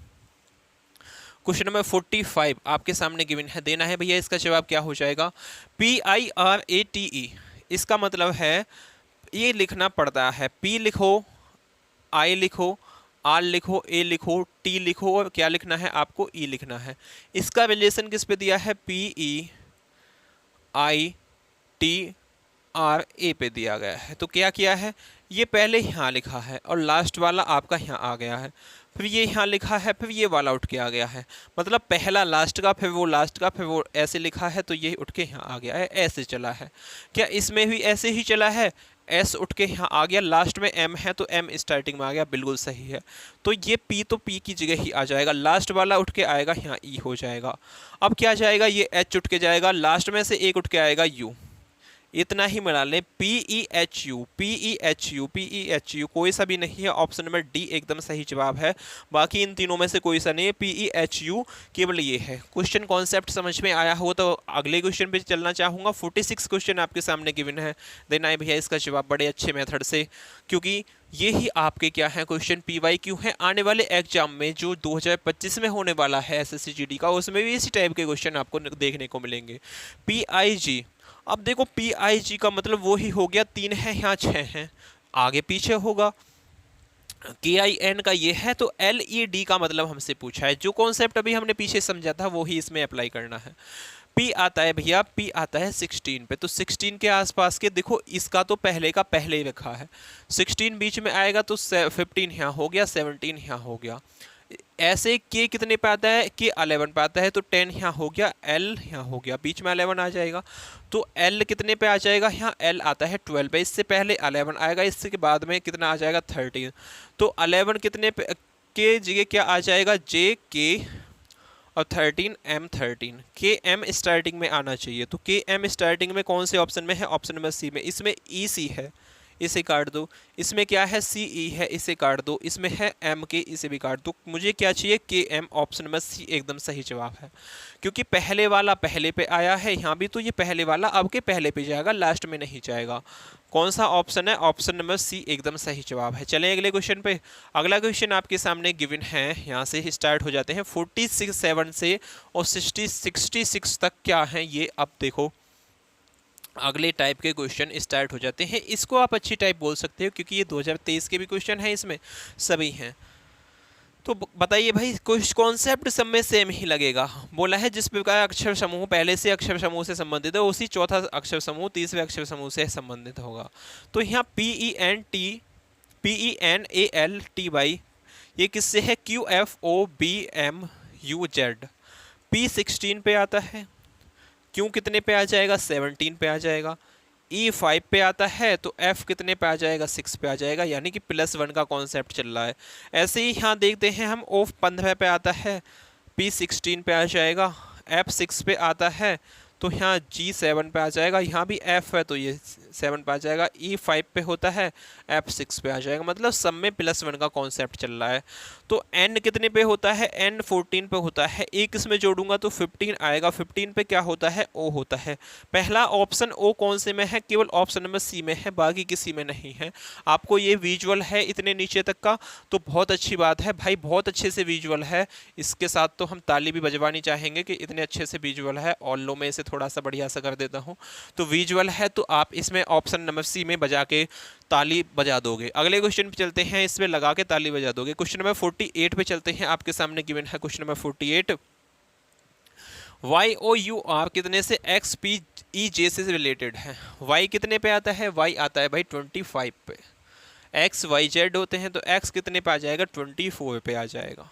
क्वेश्चन नंबर 45 आपके सामने गिवन है, देना है भैया। इसका जवाब क्या हो जाएगा? PIRATE, इसका मतलब है ये लिखना पड़ता है। P लिखो, I लिखो, R लिखो, A लिखो, T लिखो, और क्या लिखना है आपको? E लिखना है। इसका रिलेशन किस पे दिया है? PEITRA पे दिया गया है। तो क्या किया है? ये पहले यहाँ लिखा है और लास्ट वाला आपका यहाँ आ गया है, फिर ये यहाँ लिखा है, फिर ये वाला उठ के आ गया है। मतलब पहला लास्ट का, फिर वो लास्ट का, फिर वो ऐसे लिखा है, तो ये उठ के यहाँ आ गया है, ऐसे चला है। क्या इसमें भी ऐसे ही चला है? एस उठ के यहाँ आ गया, लास्ट में एम है तो एम स्टार्टिंग में आ गया, बिल्कुल सही है। तो ये पी तो पी की जगह ही आ जाएगा, लास्ट वाला उठ के आएगा यहाँ ई हो जाएगा। अब क्या जाएगा? ये एच उठ के जाएगा, लास्ट में से एक उठ के आएगा यू। इतना ही मिला लें, PEHU PEHU PEHU, कोई सा भी नहीं है। ऑप्शन नंबर डी एकदम सही जवाब है। बाकी इन तीनों में से कोई सा नहीं है, PEHU केवल ये है। क्वेश्चन कॉन्सेप्ट समझ में आया हो तो अगले क्वेश्चन पे चलना चाहूँगा। 46 क्वेश्चन आपके सामने गिवन है, देना है भैया इसका जवाब बड़े अच्छे मेथड से, क्योंकि ये ही आपके क्या है? क्वेश्चन PYQ है। आने वाले एग्जाम में जो 2025 में होने वाला है SSC GD का, उसमें भी इसी टाइप के क्वेश्चन आपको देखने को मिलेंगे। PIG, अब देखो PIG का मतलब वो ही हो गया, 3 है यहाँ 6 हैं, आगे पीछे होगा। KIN का ये है, तो LED का मतलब हमसे पूछा है। जो कॉन्सेप्ट अभी हमने पीछे समझा था वो ही इसमें अप्लाई करना है। P आता है भैया, P आता है 16 पे, तो 16 के आसपास के देखो, इसका तो पहले का पहले ही रखा है। 16 बीच में आएगा तो 15 यहाँ हो गया, 17 यहाँ हो गया। ऐसे के कितने पे आता है? के 11 पे आता है, तो 10 यहाँ हो गया, L यहाँ हो गया, बीच में 11 आ जाएगा। तो L कितने पे आ जाएगा? यहाँ L आता है 12 पे, इससे पहले 11 आएगा, इसके बाद में कितना आ जाएगा? 13। तो 11 कितने पे के जगह क्या आ जाएगा? JK, और 13 M13। KM स्टार्टिंग में आना चाहिए, तो KM स्टार्टिंग में कौन से ऑप्शन में है? ऑप्शन नंबर सी में। इसमें EC है, इसे काट दो। इसमें क्या है? CE है, इसे काट दो। इसमें है MK, इसे भी काट दो। मुझे क्या चाहिए? KM, ऑप्शन नंबर सी एकदम सही जवाब है, क्योंकि पहले वाला पहले पे आया है, यहाँ भी तो ये पहले वाला अब के पहले पे जाएगा, लास्ट में नहीं जाएगा। कौन सा ऑप्शन है? ऑप्शन नंबर सी एकदम सही जवाब है। चलें अगले क्वेश्चन पे। अगला क्वेश्चन आपके सामने गिवन है, यहाँ से ही स्टार्ट हो जाते हैं। 47 से और 66 तक क्या है ये अब देखो। अगले टाइप के क्वेश्चन स्टार्ट हो जाते हैं। इसको आप अच्छी टाइप बोल सकते हो क्योंकि ये 2023 के भी क्वेश्चन हैं, इसमें सभी हैं। तो बताइए भाई, कुछ कॉन्सेप्ट सब में सेम ही लगेगा। बोला है जिस प्रकार अक्षर समूह पहले से अक्षर समूह से संबंधित है, उसी चौथा अक्षर समूह तीसरे अक्षर समूह से संबंधित होगा। तो यहाँ PENALTY ये किससे है? QFOBMUZ। P16 पे आता है, Q कितने पे आ जाएगा? 17 पे आ जाएगा। E5 पे आता है तो F कितने पे आ जाएगा? 6 पे आ जाएगा, यानी कि +1 का कॉन्सेप्ट चल रहा है। ऐसे ही यहाँ देखते हैं हम, O 15 पे आता है, P16 पे आ जाएगा, F6 पे आता है तो यहाँ G7 पे आ जाएगा, यहाँ भी F है तो ये 7 पे आ जाएगा, E5 पे होता है, F6 पे आ जाएगा। मतलब सब में +1 का कॉन्सेप्ट चल रहा है। तो N कितने पे होता है? N 14 पे होता है। एक इसमें जोड़ूंगा तो 15 आएगा। 15 पे क्या होता है? O होता है। पहला ऑप्शन O कौन से में है? केवल ऑप्शन नंबर C में है, बाकी किसी में नहीं है। आपको ये विजुअल है इतने नीचे तक का, तो बहुत अच्छी बात है भाई, बहुत अच्छे से विजुअल है। इसके साथ तो हम ताली भी बजवानी चाहेंगे कि इतने अच्छे से विजुअल है। और लो में इसे थोड़ा सा बढ़िया सा कर देता हूँ। तो विजुअल है तो आप इसमें ऑप्शन नंबर C में बजा के ताली बजा दोगे। अगले क्वेश्चन पे चलते हैं, इसमें लगा के ताली बजा दोगे। क्वेश्चन नंबर 48 पे चलते हैं। आपके सामने गिवन है क्वेश्चन नंबर 48। YOUR कितने से? XPEJ से रिलेटेड है। Y कितने पे आता है? Y आता है भाई 25 पे। XYZ होते हैं तो X कितने पे आ जाएगा? 24 पे आ जाएगा।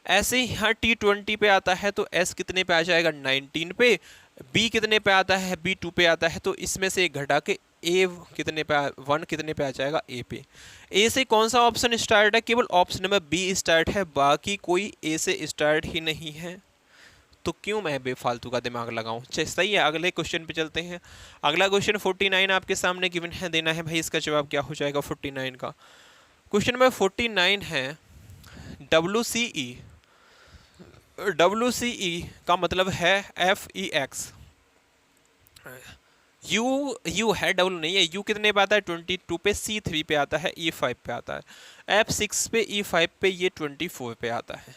ऐसे ही यहाँ T20 पे आता है तो S कितने पे आ जाएगा? 19 पे। B कितने पे आता है? B 2 पे आता है, तो इसमें से एक घटा के A कितने पे 1 कितने पे आ जाएगा? A पे। A से कौन सा ऑप्शन स्टार्ट है? केवल ऑप्शन नंबर B स्टार्ट है, बाकी कोई A से स्टार्ट ही नहीं है। तो क्यों मैं बेफालतू का दिमाग लगाऊं? सही है, अगले क्वेश्चन पे चलते हैं। अगला क्वेश्चन 49 आपके सामने गिवन है, देना है भाई इसका जवाब क्या हो जाएगा 49 का। क्वेश्चन नंबर 49 है WCE। WCE का मतलब है FEX। U है, W नहीं है। U कितने पे आता है? 22 पे। C3 पे आता है, E5 पे आता है, F6 पे, E5 पे, ये 24 पे आता है।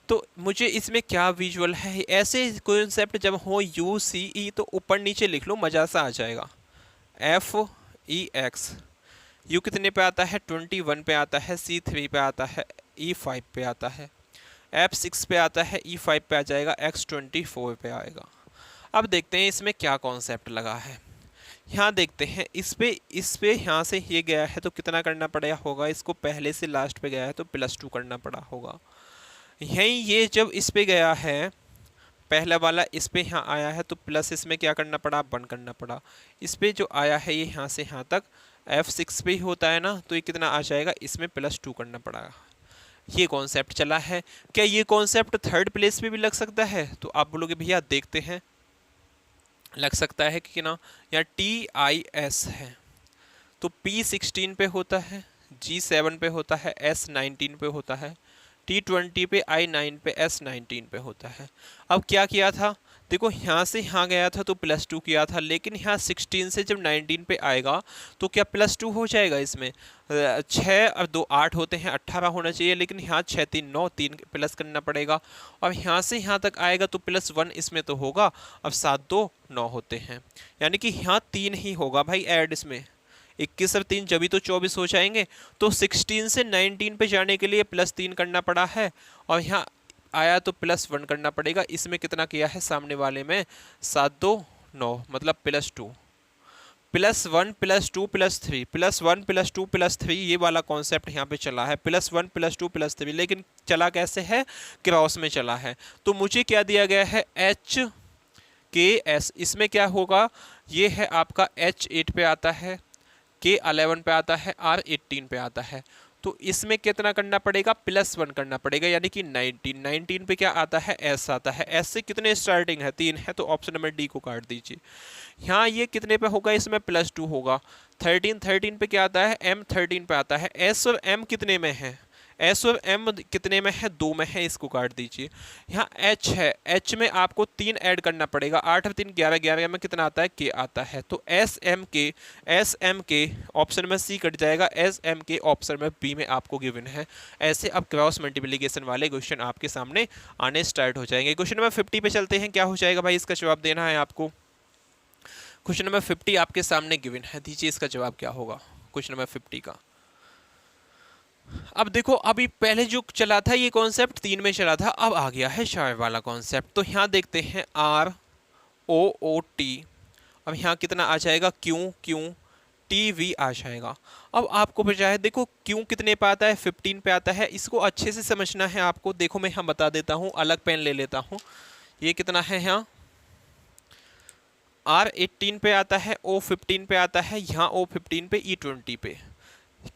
तो मुझे इसमें क्या विजुअल है? ऐसे कॉन्सेप्ट जब हो UCE तो ऊपर नीचे लिख लो, मजा सा आ जाएगा। FEX U कितने पे आता है? 21 पे आता है, C3 पे आता है, E5 पे आता है, F6 पे आता है, E5 पे आ जाएगा, X 24 पे आएगा। अब देखते हैं इसमें क्या कॉन्सेप्ट लगा है। यहाँ देखते हैं इस पे यहाँ से ये गया है तो कितना करना पड़ेगा होगा? इसको पहले से लास्ट पे गया है तो +2 करना पड़ा होगा। यहीं ये जब इस पे गया है, पहला वाला इस पे यहाँ आया है तो प्लस इसमें क्या करना पड़ा? 1 करना पड़ा। इस पे जो आया है ये यहाँ से यहाँ तक F6 पे ही होता है ना, तो ये कितना आ जाएगा? इसमें +2 करना पड़ा। ये कॉन्सेप्ट चला है। क्या ये कॉन्सेप्ट थर्ड प्लेस पे भी लग सकता है? तो आप बोलोगे भैया देखते हैं, लग सकता है कि ना। यहाँ TIS है तो P16 पे होता है, G7 पे होता है, S19 पे होता है, T20 पे, I9 पे, S19 पे होता है। अब क्या किया था? देखो यहाँ से यहाँ गया था तो +2 किया था, लेकिन यहाँ 16 से जब 19 पे आएगा तो क्या +2 हो जाएगा? इसमें 6 और 2 8 होते हैं, 18 होना चाहिए, लेकिन यहाँ 6 3 9, 3 प्लस करना पड़ेगा। और यहाँ से यहाँ तक आएगा तो +1 इसमें तो होगा। अब 7 2 9 होते हैं, यानी कि यहाँ 3 ही होगा भाई ऐड। इसमें 21 और 3 जब भी तो 24 हो जाएंगे। तो 16 से 19 पे जाने के लिए +3 करना पड़ा है, और यहाँ आया तो +1 करना पड़ेगा। इसमें कितना किया है? सामने वाले में 7 2 9, मतलब +2 +1 +2 +3 +1 +2 +3, ये वाला कॉन्सेप्ट यहाँ पे चला है। +1 +2 +3, लेकिन चला कैसे है? क्रॉस में चला है। तो मुझे क्या दिया गया है? HKS। इसमें क्या होगा? ये है आपका H8 पे आता है, K11 पे आता है, R18 पे आता है। तो इसमें कितना करना पड़ेगा? +1 करना पड़ेगा, यानी कि 19 पे क्या आता है? S आता है। S से कितने स्टार्टिंग है? 3 है, तो ऑप्शन नंबर D को काट दीजिए। यहाँ ये कितने पे होगा? इसमें +2 होगा। 13 पे क्या आता है? M13 पे आता है। S और M कितने में है? S और M कितने में है? 2 में है, इसको काट दीजिए। यहाँ H है, H में आपको 3 ऐड करना पड़ेगा। 8 और 3 11, 11 में कितना आता है? K आता है। तो S M K ऑप्शन में C कट जाएगा, S M K ऑप्शन में B में आपको गिवन है। ऐसे अब क्रॉस मल्टीप्लिकेशन वाले क्वेश्चन आपके सामने आने स्टार्ट हो जाएंगे। क्वेश्चन नंबर 50 पे चलते हैं। क्या हो जाएगा भाई? इसका जवाब देना है आपको। क्वेश्चन नंबर 50 आपके सामने गिवन है, दीजिए इसका जवाब क्या होगा क्वेश्चन नंबर 50 का। अब देखो अभी पहले जो चला था ये कॉन्सेप्ट 3 में चला था, अब आ गया है 4 वाला कॉन्सेप्ट। तो यहाँ देखते हैं ROOT, अब यहाँ कितना आ जाएगा QT आ जाएगा। अब आपको बचा है, देखो क्यों कितने पे आता है 15 पे आता है, इसको अच्छे से समझना है आपको। देखो मैं यहाँ बता देता हूँ, अलग पेन ले लेता हूँ। ये कितना है, यहाँ R18 पे आता है, O15 पे आता है, यहाँ O15 पे E20 पे,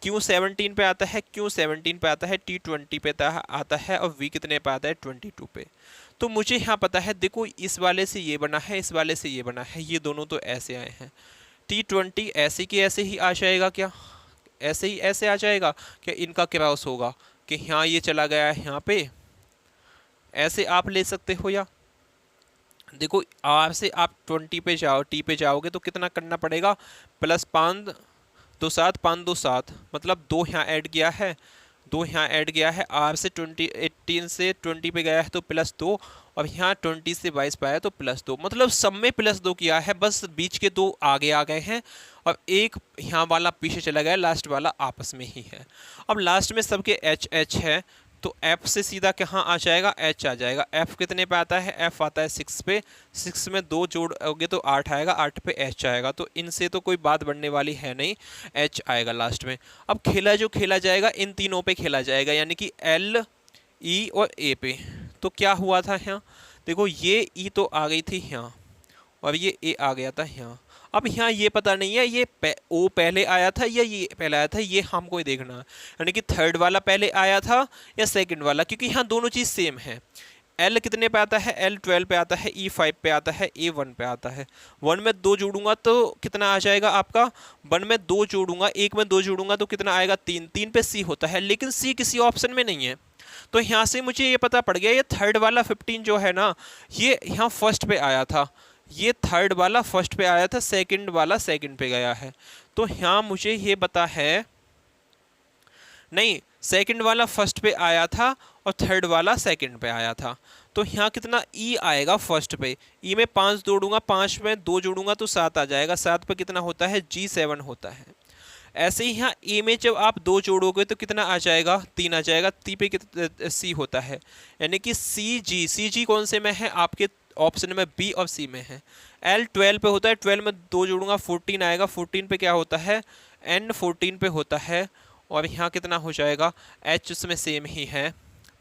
Q17 पे आता है, Q17 पे आता है, T20 पे आता है, और V कितने पे आता है 22 पे। तो मुझे यहाँ पता है, देखो इस वाले से ये बना है, इस वाले से ये बना है, ये दोनों तो ऐसे आए हैं। T20 ऐसे की ऐसे ही आ जाएगा क्या, ऐसे ही ऐसे आ जाएगा क्या, इनका क्रॉस होगा कि यहाँ ये चला गया है यहाँ पे, ऐसे आप ले सकते हो। या देखो R से आप 20 पे जाओ, T पे जाओगे तो कितना करना पड़ेगा, प्लस 5 2 7 5 2 7, मतलब 2 यहाँ ऐड किया है, 2 यहाँ ऐड किया है। R से 18 से 20 पे गया है तो +2, और यहाँ 20 से 22 पे आया तो +2, मतलब सब में +2 किया है, बस बीच के 2 आगे आ गए हैं और एक यहाँ वाला पीछे चला गया, लास्ट वाला आपस में ही है। अब लास्ट में सबके H है, तो F से सीधा कहाँ आ जाएगा, H आ जाएगा। F कितने पे आता है, F आता है 6 पे, 6 में 2 जोड़ोगे तो 8 आएगा, 8 पे H आएगा। तो इनसे तो कोई बात बनने वाली है नहीं, H आएगा लास्ट में। अब खेला जो खेला जाएगा इन तीनों पे खेला जाएगा, यानी कि L E और A पे। तो क्या हुआ था यहाँ, देखो ये E तो आ गई थी यहाँ और ये A आ गया था यहाँ। अब यहाँ ये पता नहीं है ये O पहले आया था या ये पहले आया था, ये हमको ही देखना है, यानी कि थर्ड वाला पहले आया था या सेकंड वाला, क्योंकि यहाँ दोनों चीज़ सेम है। L कितने पे आता है, L 12 पे आता है, E 5 पे आता है, A 1 पे आता है। 1 में 2 जोड़ूंगा तो कितना आ जाएगा आपका, 1 में 2 जोड़ूंगा, 1 में 2 जोड़ूंगा तो कितना आएगा 3, 3 पे C होता है, लेकिन C किसी ऑप्शन में नहीं है। तो यहाँ से मुझे ये पता पड़ गया, ये थर्ड वाला 15 जो है ना, ये यहाँ फर्स्ट पे आया था, ये थर्ड वाला फर्स्ट पे आया था, सेकंड वाला सेकंड पे गया है। तो यहाँ मुझे ये पता है, नहीं सेकंड वाला फर्स्ट पे आया था और थर्ड वाला सेकंड पे आया था। तो यहाँ कितना E आएगा फर्स्ट पे, E में 5 जोड़ूंगा, 5 में 2 जोड़ूंगा तो 7 आ जाएगा, 7 पे कितना होता है G7 होता है। ऐसे ही यहाँ A में जब आप 2 जोड़ोगे तो कितना आ जाएगा, 3 आ जाएगा, 3 पे C होता है, यानी कि CG कौन से में है आपके ऑप्शन में B और C में है। L 12 पे होता है, 12 में 2 जोड़ूंगा 14 आएगा, 14 पे क्या होता है N 14 पे होता है, और यहाँ कितना हो जाएगा H उसमें सेम ही है।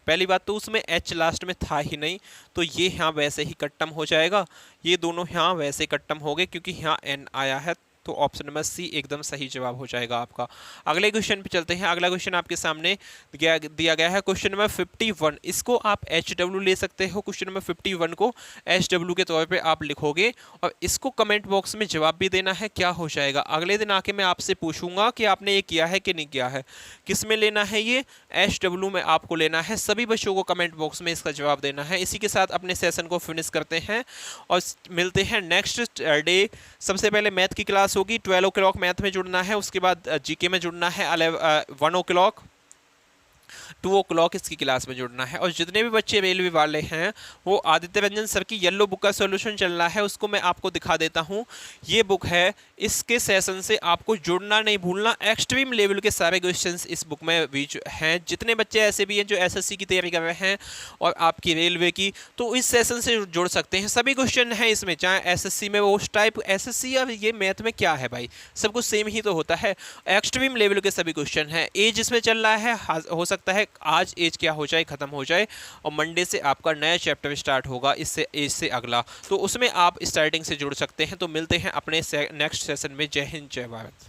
पहली बात तो उसमें H लास्ट में था ही नहीं, तो ये यहाँ वैसे ही कट्टम हो जाएगा, ये दोनों यहाँ वैसे कट्टम हो गए क्योंकि यहाँ N आया है। तो ऑप्शन नंबर C एकदम सही जवाब हो जाएगा आपका। अगले क्वेश्चन पे चलते हैं। अगला क्वेश्चन आपके सामने दिया गया है क्वेश्चन नंबर 51, इसको आप HW ले सकते हो। क्वेश्चन नंबर 51 को HW के तौर पे आप लिखोगे और इसको कमेंट बॉक्स में जवाब भी देना है, क्या हो जाएगा। अगले दिन आके मैं आपसे पूछूंगा कि आपने ये किया है कि नहीं किया है। किस में लेना है, ये HW में आपको लेना है। सभी बच्चों को कमेंट बॉक्स में इसका जवाब देना है। इसी के साथ अपने सेशन को फिनिश करते हैं और मिलते हैं नेक्स्ट डे। सबसे पहले मैथ की क्लास होगी, 12 o'clock मैथ में जुड़ना है, उसके बाद जीके में जुड़ना है, 1 o'clock 2 o'clock इसकी क्लास में जुड़ना है। और जितने भी बच्चे रेलवे वाले हैं वो आदित्य रंजन सर की येलो बुक का सॉल्यूशन चल रहा है, उसको मैं आपको दिखा देता हूँ। ये बुक है, इसके सेशन से आपको जुड़ना नहीं भूलना। एक्सट्रीम लेवल के सारे क्वेश्चंस इस बुक में भी हैं। जितने बच्चे ऐसे भी हैं जो एसएससी की तैयारी कर रहे हैं और आपकी रेलवे की, तो इस सेशन से जुड़ सकते हैं। सभी क्वेश्चन हैं इसमें, चाहे एसएससी में वो उस टाइप एसएससी और ये मैथ में क्या है भाई, सब कुछ सेम ही तो होता है। एक्सट्रीम लेवल के सभी क्वेश्चन हैं। एज इसमें चल रहा है, हो सकता है आज एज क्या हो जाए, ख़त्म हो जाए, और मंडे से आपका नया चैप्टर स्टार्ट होगा इससे एज से अगला, तो उसमें आप स्टार्टिंग से जुड़ सकते हैं। तो मिलते हैं अपने नेक्स्ट सेशन में। जय हिंद, जय भारत।